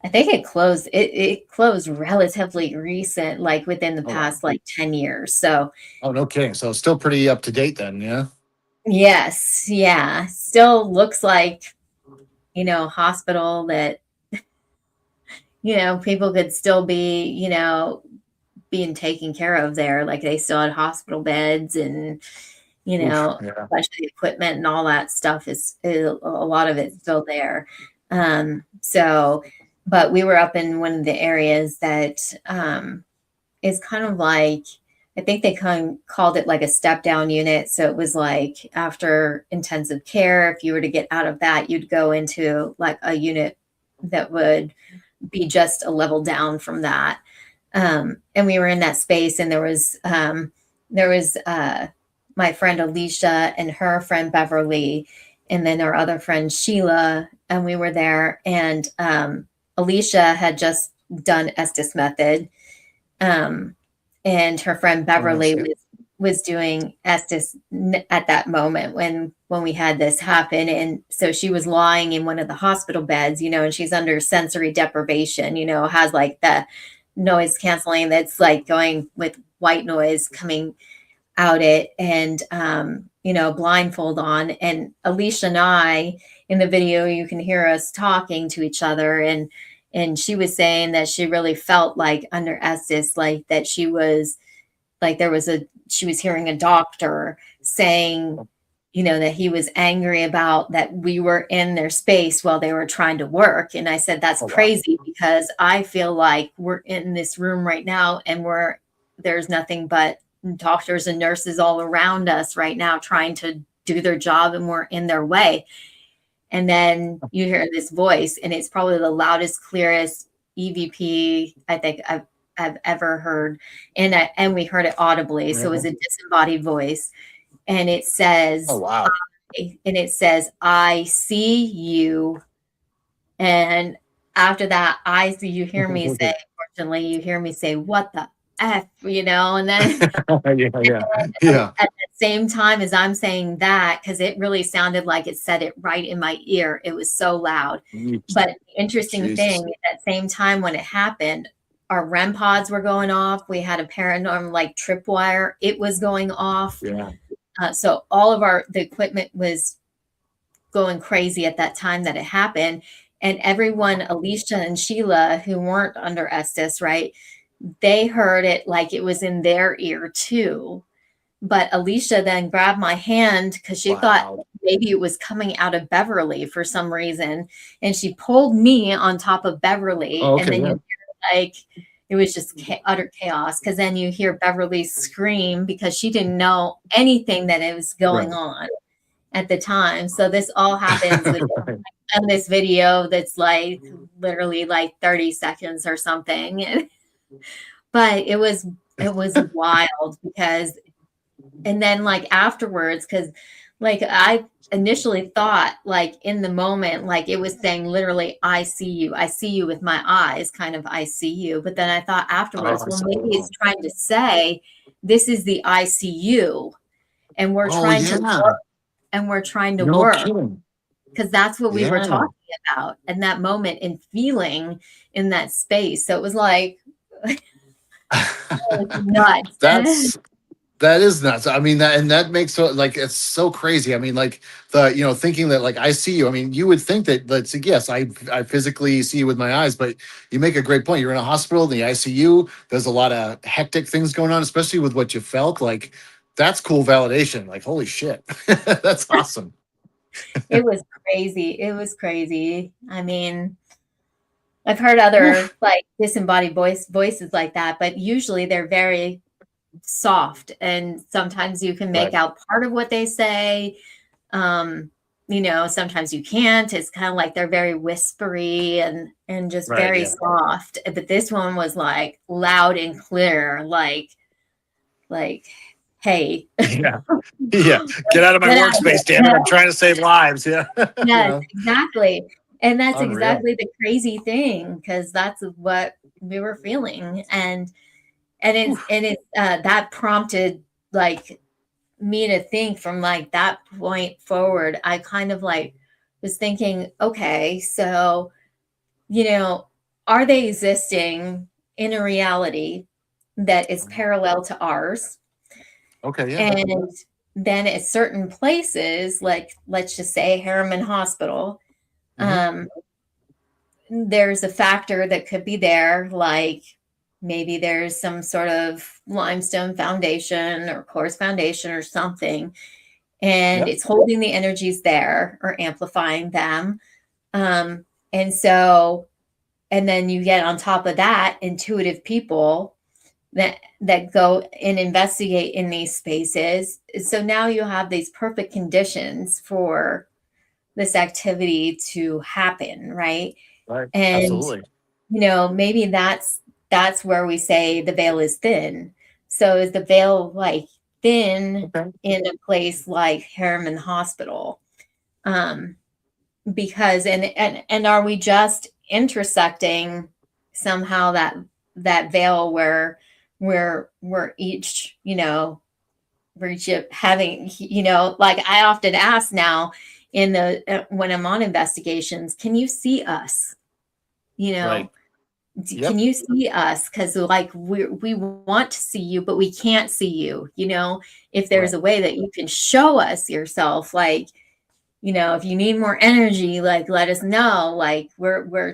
I think it closed. It closed relatively recent, like within the past 10 years. So, no kidding. So it's still pretty up to date then, yeah. Yes, yeah, still looks like hospital that people could still be being taken care of there. Like they still had hospital beds and a bunch of the equipment and all that stuff is a lot of it's still there. But we were up in one of the areas that is kind of like, I think they called it like a step down unit. So it was like after intensive care, if you were to get out of that, you'd go into like a unit that would be just a level down from that. And we were in that space, and there was my friend Alicia and her friend Beverly, and then our other friend Sheila, and we were there. And Alicia had just done Estes method, and her friend Beverly was doing Estes at that moment when we had this happen. And so she was lying in one of the hospital beds, and she's under sensory deprivation, has like the noise canceling that's like going with white noise coming out it, and blindfold on. And Alicia and I, in the video, you can hear us talking to each other, and she was saying that she really felt like under Estes, like that she was like she was hearing a doctor saying that he was angry about that we were in their space while they were trying to work. And I said, that's crazy, because I feel like we're in this room right now and there's nothing but doctors and nurses all around us right now trying to do their job, and we're in their way. And then you hear this voice, and it's probably the loudest, clearest EVP I think I've ever heard. And we heard it audibly. So it was a disembodied voice. And it says, I see you. And after that, you hear me say, unfortunately, you hear me say, what the F, and then at the same time as I'm saying that, because it really sounded like it said it right in my ear. It was so loud. But the interesting thing, at that same time when it happened, our REM pods were going off. We had a paranormal like tripwire. It was going off. So all of the equipment was going crazy at that time that it happened. And everyone, Alicia and Sheila, who weren't under Estes, right? They heard it like it was in their ear too. But Alicia then grabbed my hand because she thought maybe it was coming out of Beverly for some reason. And she pulled me on top of Beverly. And then you hear like, it was just utter chaos, because then you hear Beverly scream because she didn't know anything that it was going on at the time. So this all happens in this video that's like literally like 30 seconds or something. But it was wild, because, and then like afterwards, because like initially thought, like in the moment, like it was saying literally, I see you with my eyes, kind of, I see you. But then I thought afterwards, well, maybe it's trying to say, this is the ICU, and we're Oh, trying to yeah. work, and we're trying to No work, kidding. because that's what we were Yeah. talking about in that moment and feeling in that space. So it was like nuts. That is nuts. I mean, that makes so, like, it's so crazy. I mean, like, thinking that, like, I see you. I mean, you would think that, let's say, yes, I physically see you with my eyes, but you make a great point. You're in a hospital, in the ICU. There's a lot of hectic things going on, especially with what you felt. Like, that's cool validation. Like, holy shit, that's awesome. It was crazy. It was crazy. I mean, I've heard other like disembodied voices like that, but usually they're very soft, and sometimes you can make Right. out part of what they say. Um, sometimes you can't. It's kind of like they're very whispery and just Right. very Yeah. soft. But this one was like loud and clear, like, hey. Yeah. Yeah. Get out of my Get out of workspace, damn it! here. I'm trying to save lives. Yeah. Yes, exactly. And that's Unreal. exactly the crazy thing, because that's what we were feeling. And that prompted like me to think from like that point forward. I kind of like was thinking, okay, so, are they existing in a reality that is parallel to ours? Okay. Yeah. And then at certain places, like let's just say Harriman Hospital, Mhm. um, there's a factor that could be there, like maybe there's some sort of limestone foundation or coarse foundation or something, and Yeah. it's holding the energies there or amplifying them. Um, and so, and then you get on top of that intuitive people that go and investigate in these spaces. So now you have these perfect conditions for this activity to happen, right? Right. And Absolutely. maybe that's where we say the veil is thin. So is the veil like thin Okay. in a place like Harriman Hospital? Um, because and are we just intersecting somehow that veil where we're each, we're each having, like I often ask now in the when I'm on investigations, can you see us? You Right. know, Yep. can you see us? Because like we want to see you, but we can't see you. If there's Right. a way that you can show us yourself, like, if you need more energy, like let us know. Like we're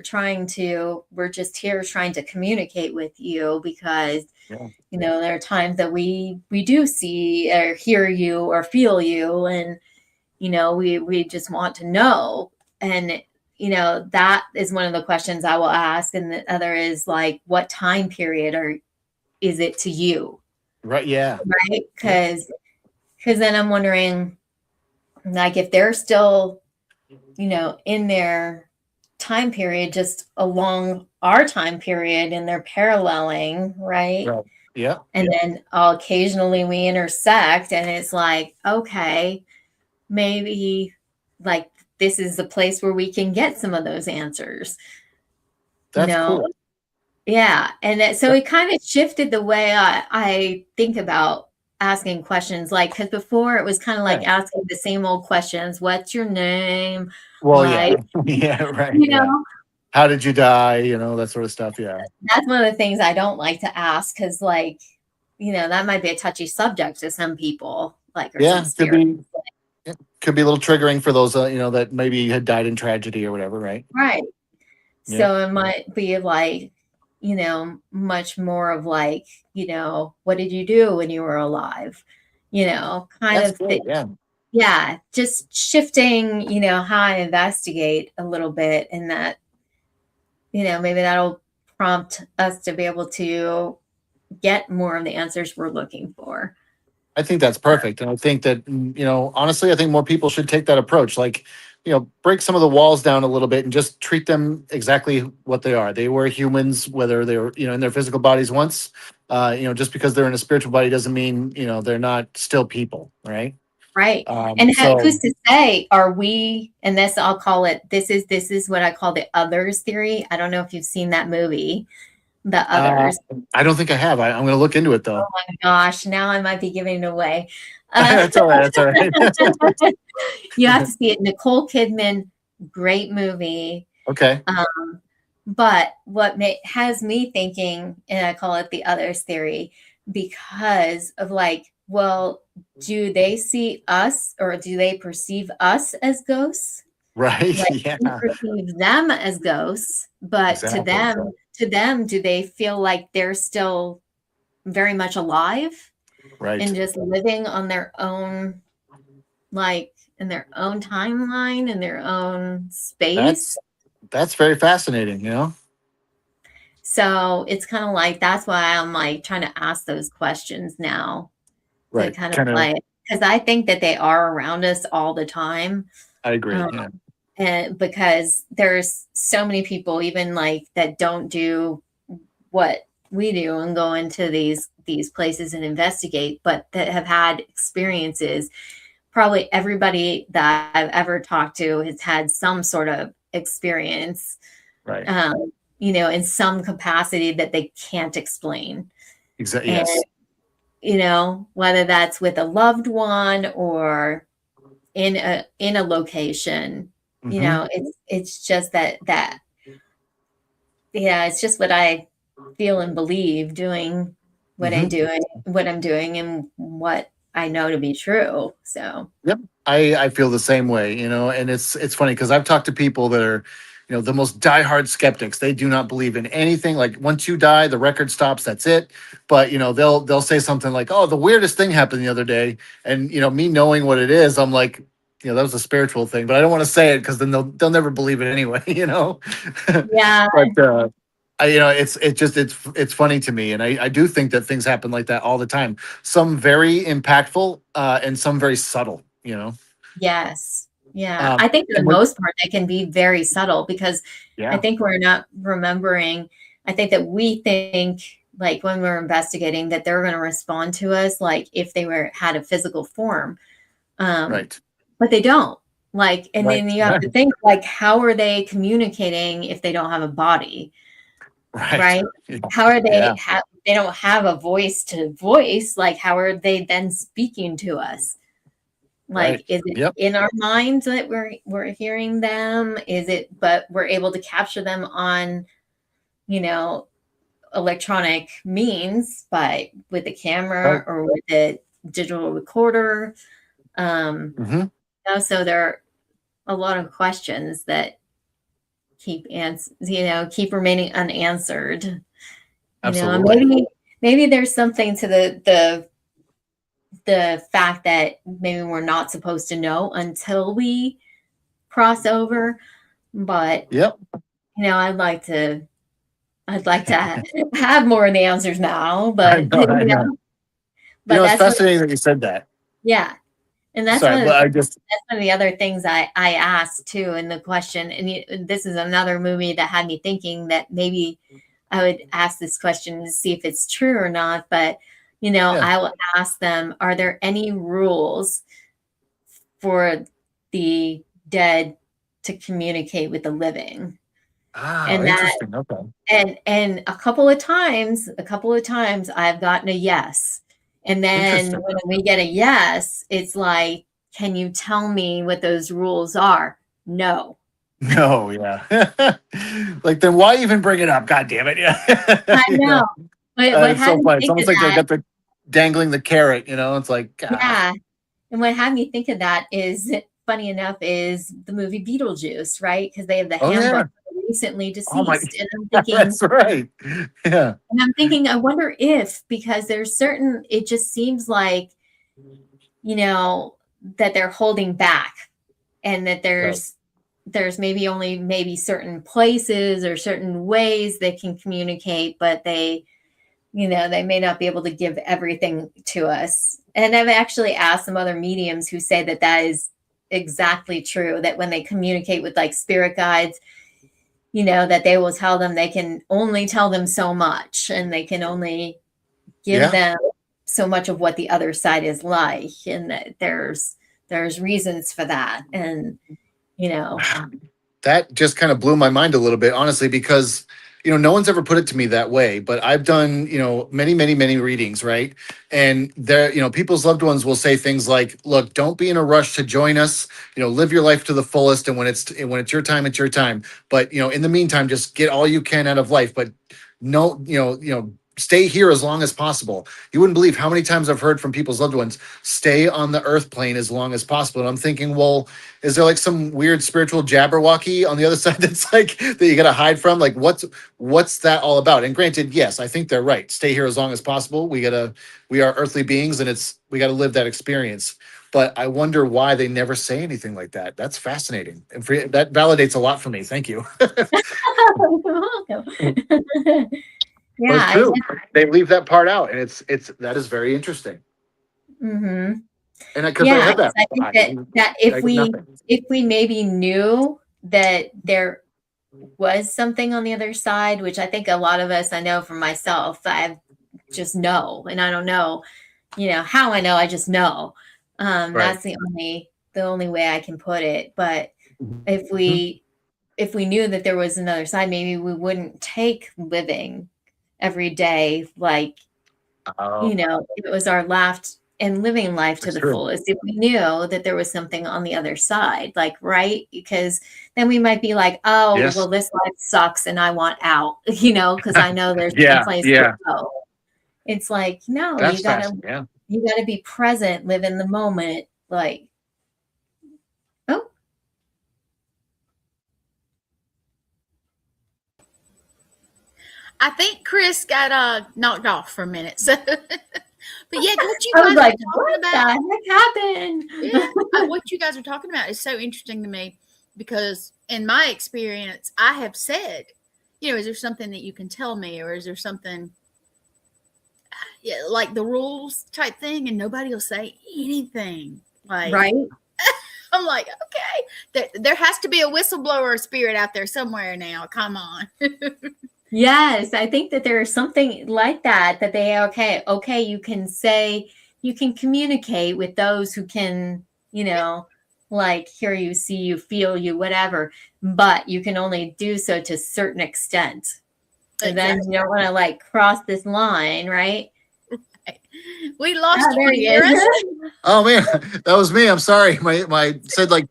just here trying to communicate with you, because Yeah. there are times that we do see or hear you or feel you, and we just want to know. And that is one of the questions I will ask, and the other is like, what time period is it to you, Right. Yeah. right? Yep. Because then I'm wondering, like, if they're still in their time period just along our time period, and they're paralleling, right? Right. Yeah. And then occasionally we intersect, and it's like, okay, maybe like this is the place where we can get some of those answers, you That's know? cool. Yeah. So Yep. it kind of shifted the way I think about asking questions. Like, because before it was kind of Yeah. like asking the same old questions. What's your name? Well, Like, yeah. Yeah. Right. you Yeah. know, How did you die? That sort of stuff. Yeah. that's one of the things I don't like to ask, because, like, that might be a touchy subject to some people, like, or some Yeah. Could spirit. be. Yeah, could be a little triggering for those, that maybe had died in tragedy or whatever. Right. Right. Yeah. So it might be like, much more of like, what did you do when you were alive? Kind That's of good. Yeah. yeah, just shifting, how I investigate a little bit, and that, maybe that'll prompt us to be able to get more of the answers we're looking for. I think that's perfect. And I think that, honestly, I think more people should take that approach. Like, break some of the walls down a little bit and just treat them exactly what they are. They were humans, whether they were, in their physical bodies once. Just because they're in a spiritual body doesn't mean, they're not still people, right? Right. And So who's to say, are we, and this, I'll call it, this is what I call the others theory. I don't know if you've seen that movie, The uh, Others. I don't think I have. I'm going to look into it Oh though. my gosh, now I might be giving it away. That's all right. That's all right. You have to see it. Nicole Kidman, great movie. Okay. But what has me thinking, and I call it the others theory, because of like, well, do they see us or do they perceive us as ghosts? Right. Like Yeah. we perceive them as ghosts, but Exactly. to them, do they feel like they're still very much alive Right. and just living on their own, like in their own timeline, in their own space? That's very fascinating, you know? So it's kind of like that's why I'm like trying to ask those questions now to Right. kind of Kind of, like, because I think that they are around us all the time. I agree. Um, Yeah. and because there's so many people even like that don't do what we do and go into these places and investigate, but that have had experiences. Probably everybody that I've ever talked to has had some sort of experience, Right. in some capacity that they can't explain. Exactly. And, Yes. Whether that's with a loved one or in a location, Mm-hmm. it's just that yeah, it's just what I feel and believe doing what I Mm-hmm. do and what I'm doing and what I know to be true. So Yep. I feel the same way, you know, and it's funny because I've talked to people that are, you know, the most diehard skeptics. They do not believe in anything. Like once you die, the record stops. That's it. But you know, they'll say something like, "Oh, the weirdest thing happened the other day," and you know, me knowing what it is, I'm like, you know, that was a spiritual thing. But I don't want to say it because then they'll never believe it anyway, you know. yeah, But you know, it's funny to me, and I do think that things happen like that all the time. Some very impactful, and some very subtle. You know. yes. Yeah. I think for the And what? most part, they can be very subtle because I Yeah. think we're not remembering. I think that we think like when we're investigating that they're going to respond to us like if they had a physical form. Um, Right. but they don't. Like, and Right. then you have to think like, how are they communicating if they don't have a body? Right. Right? How are Yeah. they don't have a voice to voice, like how are they then speaking to us? Like, Right. is it Yep. in our minds that we're hearing them? Is it, but we're able to capture them on, you know, electronic means by with the Right. camera or with the digital recorder. Um, Hmm. so there are a lot of questions that keep remaining unanswered. Absolutely. Maybe there's something to the fact that maybe we're not supposed to know until we cross over. But Yep. I'd like to have more of the answers now. I But know. I know. You but know, it's that's what fascinating that you said that. yeah. And that's Sorry, but I just. that's one of the other things I asked too in the question. And this is another movie that had me thinking that maybe I would ask this question to see if it's true or not. But Yeah. I will ask them: are there any rules for the dead to communicate with the living? Ah, And that interesting. Okay. and a couple of times I've gotten a yes. And then Interesting. when we get a yes, it's like, can you tell me what those rules are? No. No. Yeah. Like then why even bring it up? God damn it. Yeah. I You know. know. But what It's had so me funny. It's think almost of like they that, got the dangling the carrot. You know. It's like ah. yeah. And what had me think of that is funny enough is the movie Beetlejuice, right? Because they have the Oh handbook yeah. for the recently Oh my. deceased. That's right. Yeah. I wonder if, because it just seems like, that they're holding back and that Right. there's maybe certain places or certain ways they can communicate, but they may not be able to give everything to us. And I've actually asked some other mediums who say that that is exactly true, that when they communicate with like spirit guides, that they will tell them they can only tell them so much and they can only give Yeah. them so much of what the other side is like. And that there's there's reasons for that. And, you know, That just kind of blew my mind a little bit, honestly, because no one's ever put it to me that way. But I've done many, many, many readings, right? And there, people's loved ones will say things like, "Look, don't be in a rush to join us. Live your life to the fullest, and when it's your time, it's your time. But in the meantime, just get all you can out of life. But no, stay here as long as possible." You wouldn't believe how many times I've heard from people's loved ones, "Stay on the earth plane as long as possible." And I'm thinking, well, is there like some weird spiritual Jabberwocky on the other side that's like that you got to hide from? Like, what's that all about? And granted, yes, I think they're right. Stay here as long as possible. We are earthly beings, and we got to live that experience. But I wonder why they never say anything like that. That's fascinating, and that validates a lot for me. Thank you. Yeah, it's true. They leave that part out, and that is very interesting. Mm-hmm. And because I had that, I think that if we maybe knew that there was something on the other side, which I think a lot of us, I know for myself, I just know, and I don't know, how I know, I just know. Right. That's the only way I can put it. But if we knew that there was another side, maybe we wouldn't take living every day like, it was our last and living life to the fullest. If we knew that there was something on the other side, like, right? Because then we might be like, oh, well, this life sucks and I want out, because I know there's no place to go. It's like, no, you gotta be present, live in the moment. Like, oh. I think Chris got knocked off for a minute. So, but yeah, what you guys are like, talking about, what happened? Yeah, what you guys are talking about is so interesting to me because in my experience, I have said, is there something that you can tell me, or is there something, like the rules type thing, and nobody will say anything. Like, right? I'm like, okay, there has to be a whistleblower spirit out there somewhere now. Come on. Yes, I think that there is something like that they, okay, you can communicate with those who can, like hear you, see you, feel you, whatever, but you can only do so to a certain extent. And then you don't want to like cross this line, right? We lost you. Oh man, that was me. I'm sorry. My said like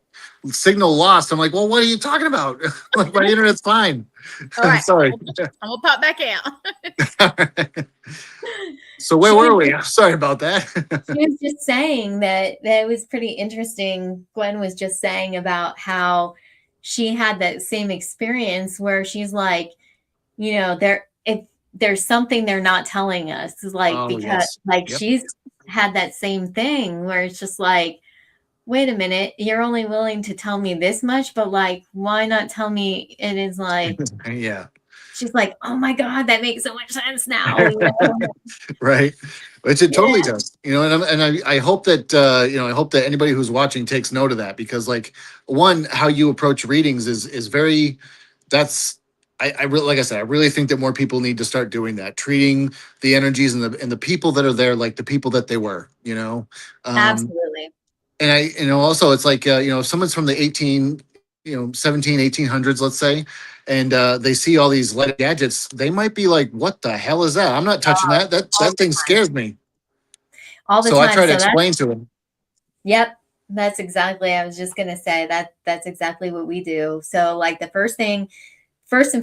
signal lost. I'm like, well, what are you talking about? Like my internet's fine. All right. I'm sorry. I'm gonna pop back out. So where were we? Sorry about that. She was just saying that was pretty interesting. Gwen was just saying about how she had that same experience where she's like, if there's something they're not telling us, like, because she's had that same thing where it's just like, wait a minute, you're only willing to tell me this much, but like, why not tell me it is like, she's like, oh my God, that makes so much sense now. Right. Which it totally does, and I hope that, I hope that anybody who's watching takes note of that, because like how you approach readings is very, I really, like I said, I really think that more people need to start doing that, treating the energies and the people that are there like the people that they were, Absolutely. And also it's like, if someone's from the 1800s, let's say, and they see all these light gadgets, they might be like, what the hell is that? I'm not touching that. That thing scares me. All the time. I try to explain to them. Yep. That's exactly, I was just going to say that's exactly what we do. So like first and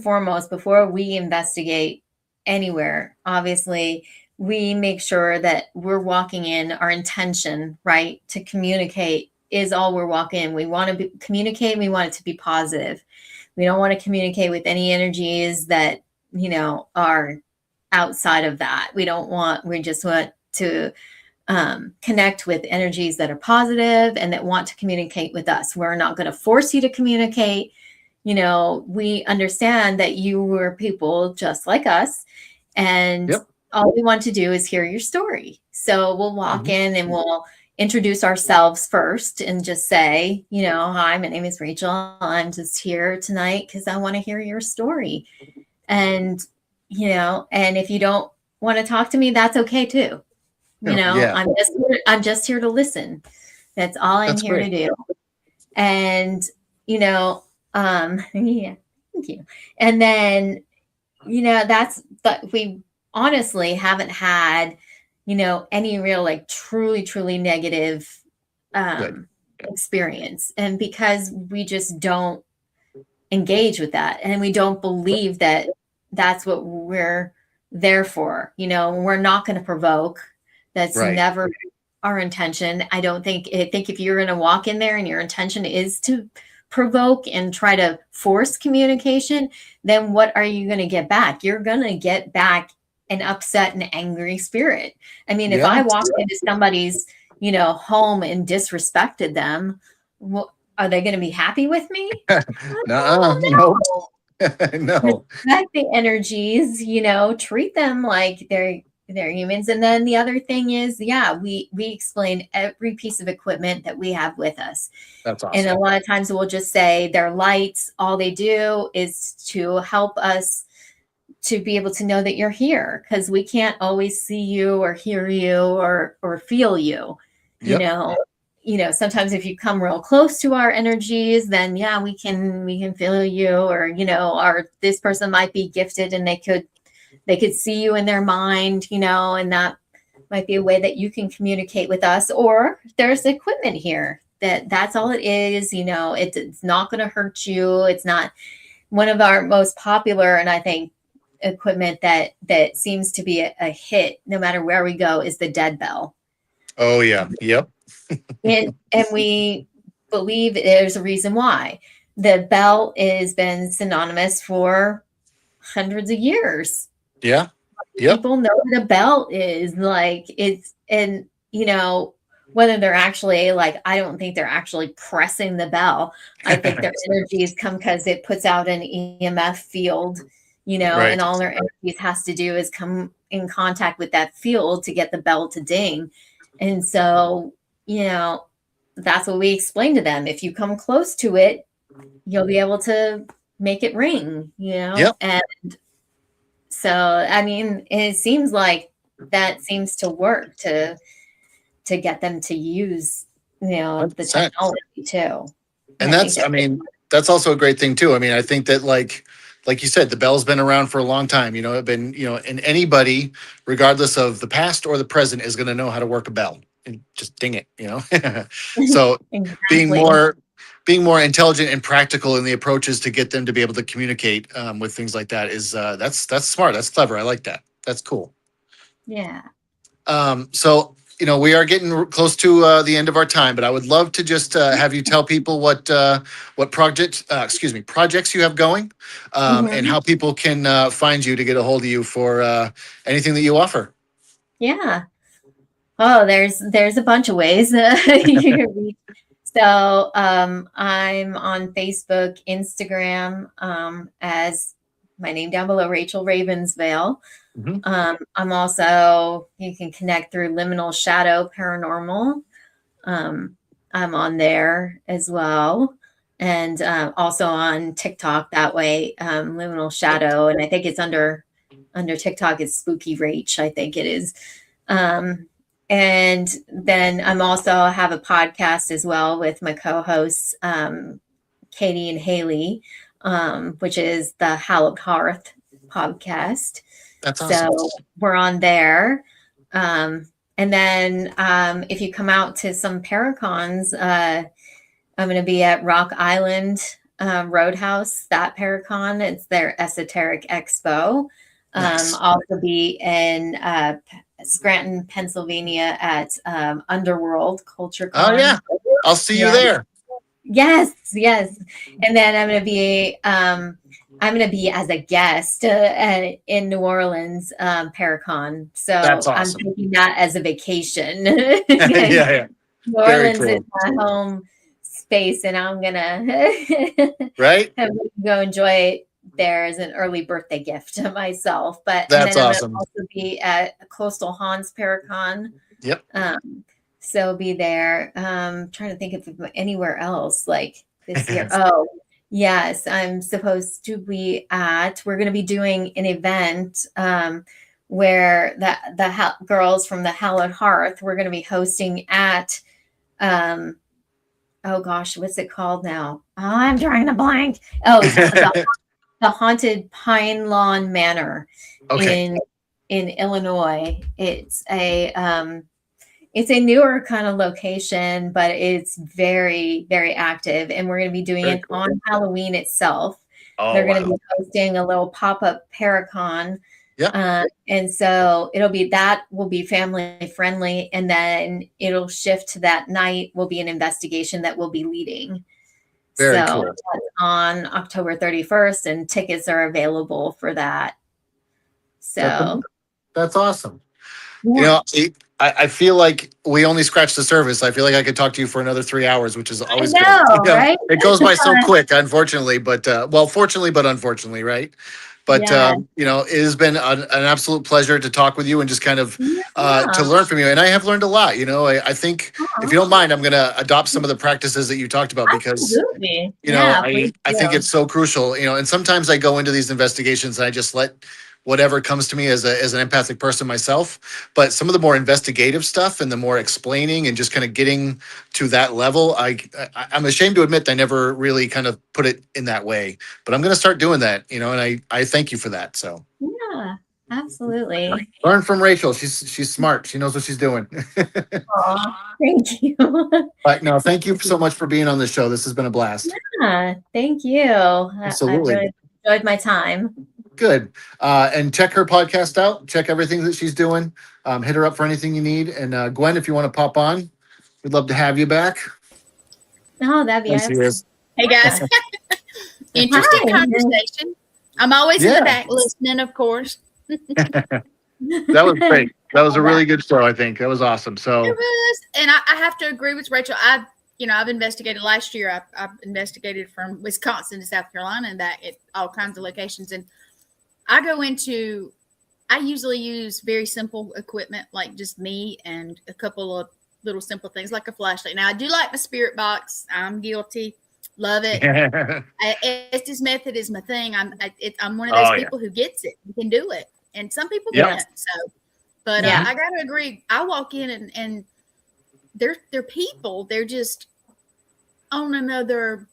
foremost, before we investigate anywhere, obviously we make sure that we're walking in our intention, right? To communicate is all we're walking in. We want to communicate. We want it to be positive. We don't want to communicate with any energies that, are outside of that. We just want to connect with energies that are positive and that want to communicate with us. We're not going to force you to communicate. We understand that you were people just like us, and all we want to do is hear your story. So we'll walk in and we'll introduce ourselves first and just say, hi, my name is Rachel. I'm just here tonight because I want to hear your story. And, and if you don't want to talk to me, that's okay too. I'm just here to listen. That's all I'm That's here great. to do. And, yeah, thank you. And then, but we honestly haven't had, any real like truly negative experience. And because we just don't engage with that, and we don't believe that that's what we're there for. We're not going to provoke. That's never our intention. I think if you're going to walk in there and your intention is to provoke and try to force communication, then what are you going to get back? You're going to get back an upset and angry spirit. I mean, if I walked into somebody's, home and disrespected them, are they going to be happy with me? No. No. Respect the energies, treat them like they're humans. And then the other thing is, we explain every piece of equipment that we have with us. That's awesome. And a lot of times we'll just say their lights, all they do is to help us to be able to know that you're here, because we can't always see you or hear you or feel you. Sometimes if you come real close to our energies, then we can feel you, or this person might be gifted and they could see you in their mind, and that might be a way that you can communicate with us. Or there's equipment here that's all it is. It's not going to hurt you. It's not one of our most popular, and I think equipment that seems to be a hit no matter where we go is the dead bell. Oh yeah. Yep. And we believe there's a reason why. The bell has been synonymous for hundreds of years. Yeah. Yep. People know what a bell is. Like whether they're actually I don't think they're actually pressing the bell. I think their energies come because it puts out an EMF field, and all their energies has to do is come in contact with that field to get the bell to ding. And so, that's what we explain to them. If you come close to it, you'll be able to make it ring, Yep. And so, I mean, it seems like that seems to work to get them to use, the technology too. And that's also a great thing too. I mean, I think that like you said, the bell's been around for a long time, and anybody, regardless of the past or the present, is going to know how to work a bell and just ding it, So Exactly. being more intelligent and practical in the approaches to get them to be able to communicate with things like that is that's smart. That's clever. I like that. That's cool. Yeah. So, we are getting close to the end of our time, but I would love to just have you tell people what projects you have going, and how people can find you to get a hold of you for anything that you offer. Yeah. Oh, there's a bunch of ways you can reach. So I'm on Facebook, Instagram, as my name down below, Rachel Ravensvale. I'm also, you can connect through Liminal Shadow Paranormal. I'm on there as well. And also on TikTok that way, Liminal Shadow. And I think it's under TikTok, it's Spooky Rach, I think it is. And then I'm also have a podcast as well with my co-hosts, Katie and Haley, which is the Hallowed Hearth Podcast. That's awesome. So we're on there. And then if you come out to some Paracons, I'm going to be at Rock Island Roadhouse, that Paracon. It's their Esoteric Expo. Nice. I'll also be in Scranton, Pennsylvania at Underworld Culture Con. Oh yeah, I'll see you there. Yes. And then I'm going to be as a guest in New Orleans Paracon. So that's awesome. I'm taking that as a vacation. Yeah. New Orleans is my home space, and I'm gonna go enjoy it there as an early birthday gift to myself. But that's and then awesome. I'm gonna also be at Coastal Haunts Paracon. Yep. So be there. Trying to think of anywhere else like this year. Oh, yes, I'm supposed to be at. We're going to be doing an event where the girls from the Hallowed Hearth, we're going to be hosting at Oh gosh, what's it called now? Oh, I'm trying to blank. Oh, it's the Haunted Pine Lawn Manor in Illinois. It's a newer kind of location, but it's very, very active. And we're going to be doing it on Halloween itself. They're going to be hosting a little pop-up Paracon. Yeah. And so will be family friendly. And then it'll shift to that night will be an investigation that we'll be leading. Very so cool. That's on October 31st, and tickets are available for that. So that's awesome. Yeah. I feel like we only scratched the surface. I feel like I could talk to you for another 3 hours, which is always good. Right? It goes by so quick, unfortunately, but fortunately, but unfortunately, right? But it has been an absolute pleasure to talk with you and just kind of to learn from you. And I have learned a lot. I think if you don't mind, I'm going to adopt some of the practices that you talked about because I think it's so crucial. And sometimes I go into these investigations and I just let whatever comes to me as an empathic person myself. But some of the more investigative stuff and the more explaining and just kind of getting to that level, I'm ashamed to admit I never really kind of put it in that way. But I'm going to start doing that, and I thank you for that. So yeah, absolutely. Learn from Rachel. She's smart. She knows what she's doing. Thank you. No, thank you so much for being on the show. This has been a blast. Yeah, thank you. Absolutely. I really enjoyed my time. Good. And check her podcast out. Check everything that she's doing. Hit her up for anything you need. And Gwen, if you want to pop on, we'd love to have you back. Oh, that'd be awesome. Hey, guys. Interesting conversation. I'm always in the back listening, of course. That was great. That was a really good show, I think. That was awesome. So it was. And I have to agree with Rachel. I've investigated last year. I've investigated from Wisconsin to South Carolina and back at all kinds of locations. And I usually use very simple equipment, like just me and a couple of little simple things like a flashlight. Now, I do like my spirit box. I'm guilty. Love it. Estes method is my thing. I'm one of those people who gets it. You can do it. And some people can't. So, but I got to agree. I walk in and they're people. They're just on another,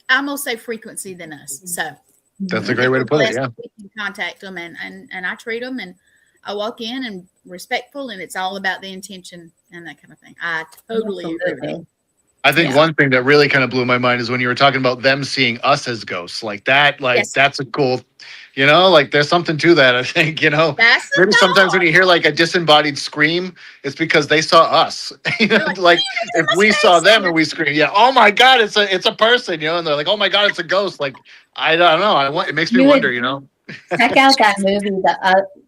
I'm going to say frequency than us. So. That's a great way to put it. Yeah. We can contact them and I treat them and I walk in and respectful and it's all about the intention and that kind of thing. I totally agree with you. I think one thing that really kind of blew my mind is when you were talking about them seeing us as ghosts like that. That's a cool, there's something to that. I think, maybe sometimes when you hear like a disembodied scream, it's because they saw us. Like if we saw them and we scream, oh my God, it's a person, and they're like, oh my God, it's a ghost. Like, I don't know. It makes me wonder, Check out that movie.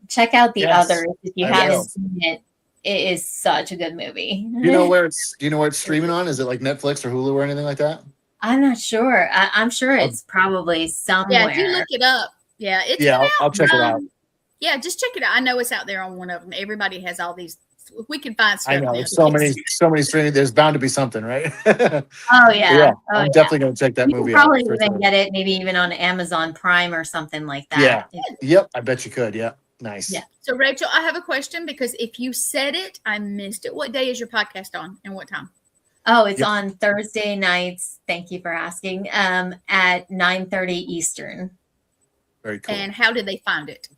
Check out The Others if you haven't seen it. It is such a good movie. Do you know where it's streaming on? Is it like Netflix or Hulu or anything like that? I'm not sure. I'm sure it's probably somewhere. Yeah, if you look it up. Yeah, I'll check it out. Yeah, just check it out. I know it's out there on one of them. Everybody has all these. We can find stuff. I know there's so many streaming. There's bound to be something, right? Oh yeah. I'm definitely gonna check that movie out. Probably even get it, maybe even on Amazon Prime or something like that. Yeah. Yep. I bet you could. Yeah. Nice. Yeah. So Rachel, I have a question because if you said it, I missed it. What day is your podcast on and what time? Oh, it's on Thursday nights. Thank you for asking. At 9:30 Eastern. Very cool. And how did they find it?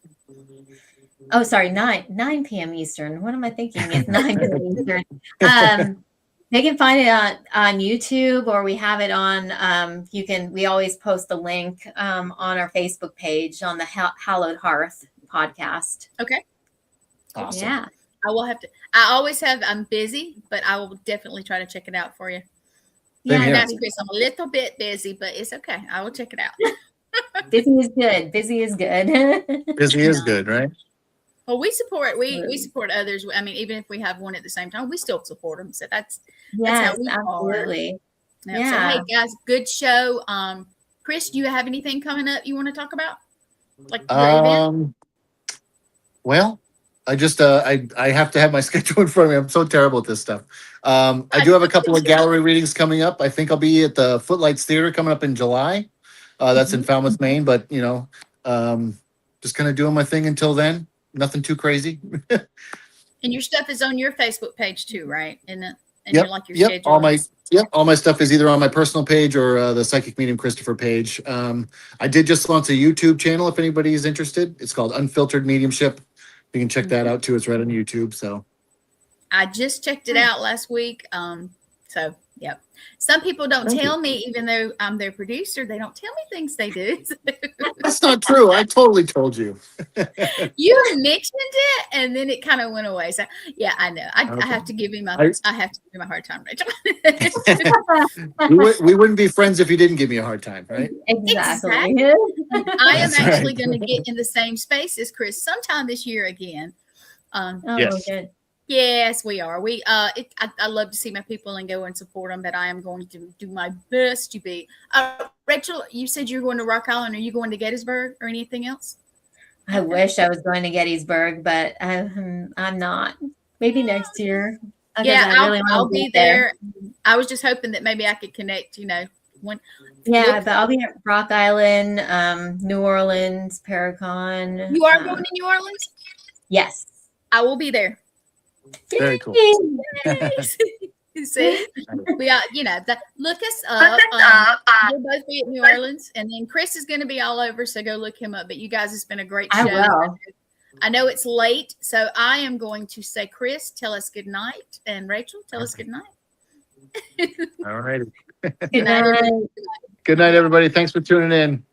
Oh, sorry, 9 p.m. Eastern. What am I thinking? It's 9 p.m. Eastern. They can find it on YouTube, or we have it on. We always post the link on our Facebook page on the Hallowed Hearth Podcast. Okay. Awesome. Yeah. I will have to. I'm busy, but I will definitely try to check it out for you. Yeah, that's Chris. I'm a little bit busy, but it's okay. I will check it out. Busy is good. Busy is good. Busy is good, right? Well, we support others. I mean, even if we have one at the same time, we still support them. So that's how we absolutely. Are. Yeah. So, hey guys, good show. Chris, do you have anything coming up you want to talk about? Like well, I just I have to have my schedule in front of me. I'm so terrible at this stuff. I do have a couple of gallery readings coming up. I think I'll be at the Footlights Theater coming up in July. That's in Falmouth, Maine. But just kind of doing my thing until then. Nothing too crazy. And your stuff is on your Facebook page too, right? And and Yep. you're like your Yep. schedule. All my stuff is either on my personal page or the Psychic Medium Christopher page. I did just launch a YouTube channel if anybody is interested. It's called Unfiltered Mediumship. You can check that out too. It's right on YouTube. So I just checked it out last week. So yep. Some people don't tell me, even though I'm their producer, they don't tell me things they do. that's not true. I totally told you. You mentioned it, and then it kind of went away. So yeah, I know. I have to give him I have to give him a hard time, Rachel. we wouldn't be friends if you didn't give me a hard time, right? Exactly. I am That's actually right. going to get in the same space as Chris sometime this year again. Yes. Good. Yes, we are. I love to see my people and go and support them, but I am going to do my best to be. Rachel, you said you're going to Rock Island. Are you going to Gettysburg or anything else? I wish I was going to Gettysburg, but I'm not. Maybe next year. Yeah, I I'll be there. I was just hoping that maybe I could connect, one. Yeah, but I'll be at Rock Island, New Orleans, Paracon. You are going to New Orleans? Yes. I will be there. Very cool. See, we are, look us up. We'll both be at New Orleans, and then Chris is going to be all over. So go look him up. But you guys, it's been a great show. I will. I know it's late, so I am going to say, Chris, tell us good night, and Rachel, tell us good night. All right. Good night. Good night, everybody. Thanks for tuning in.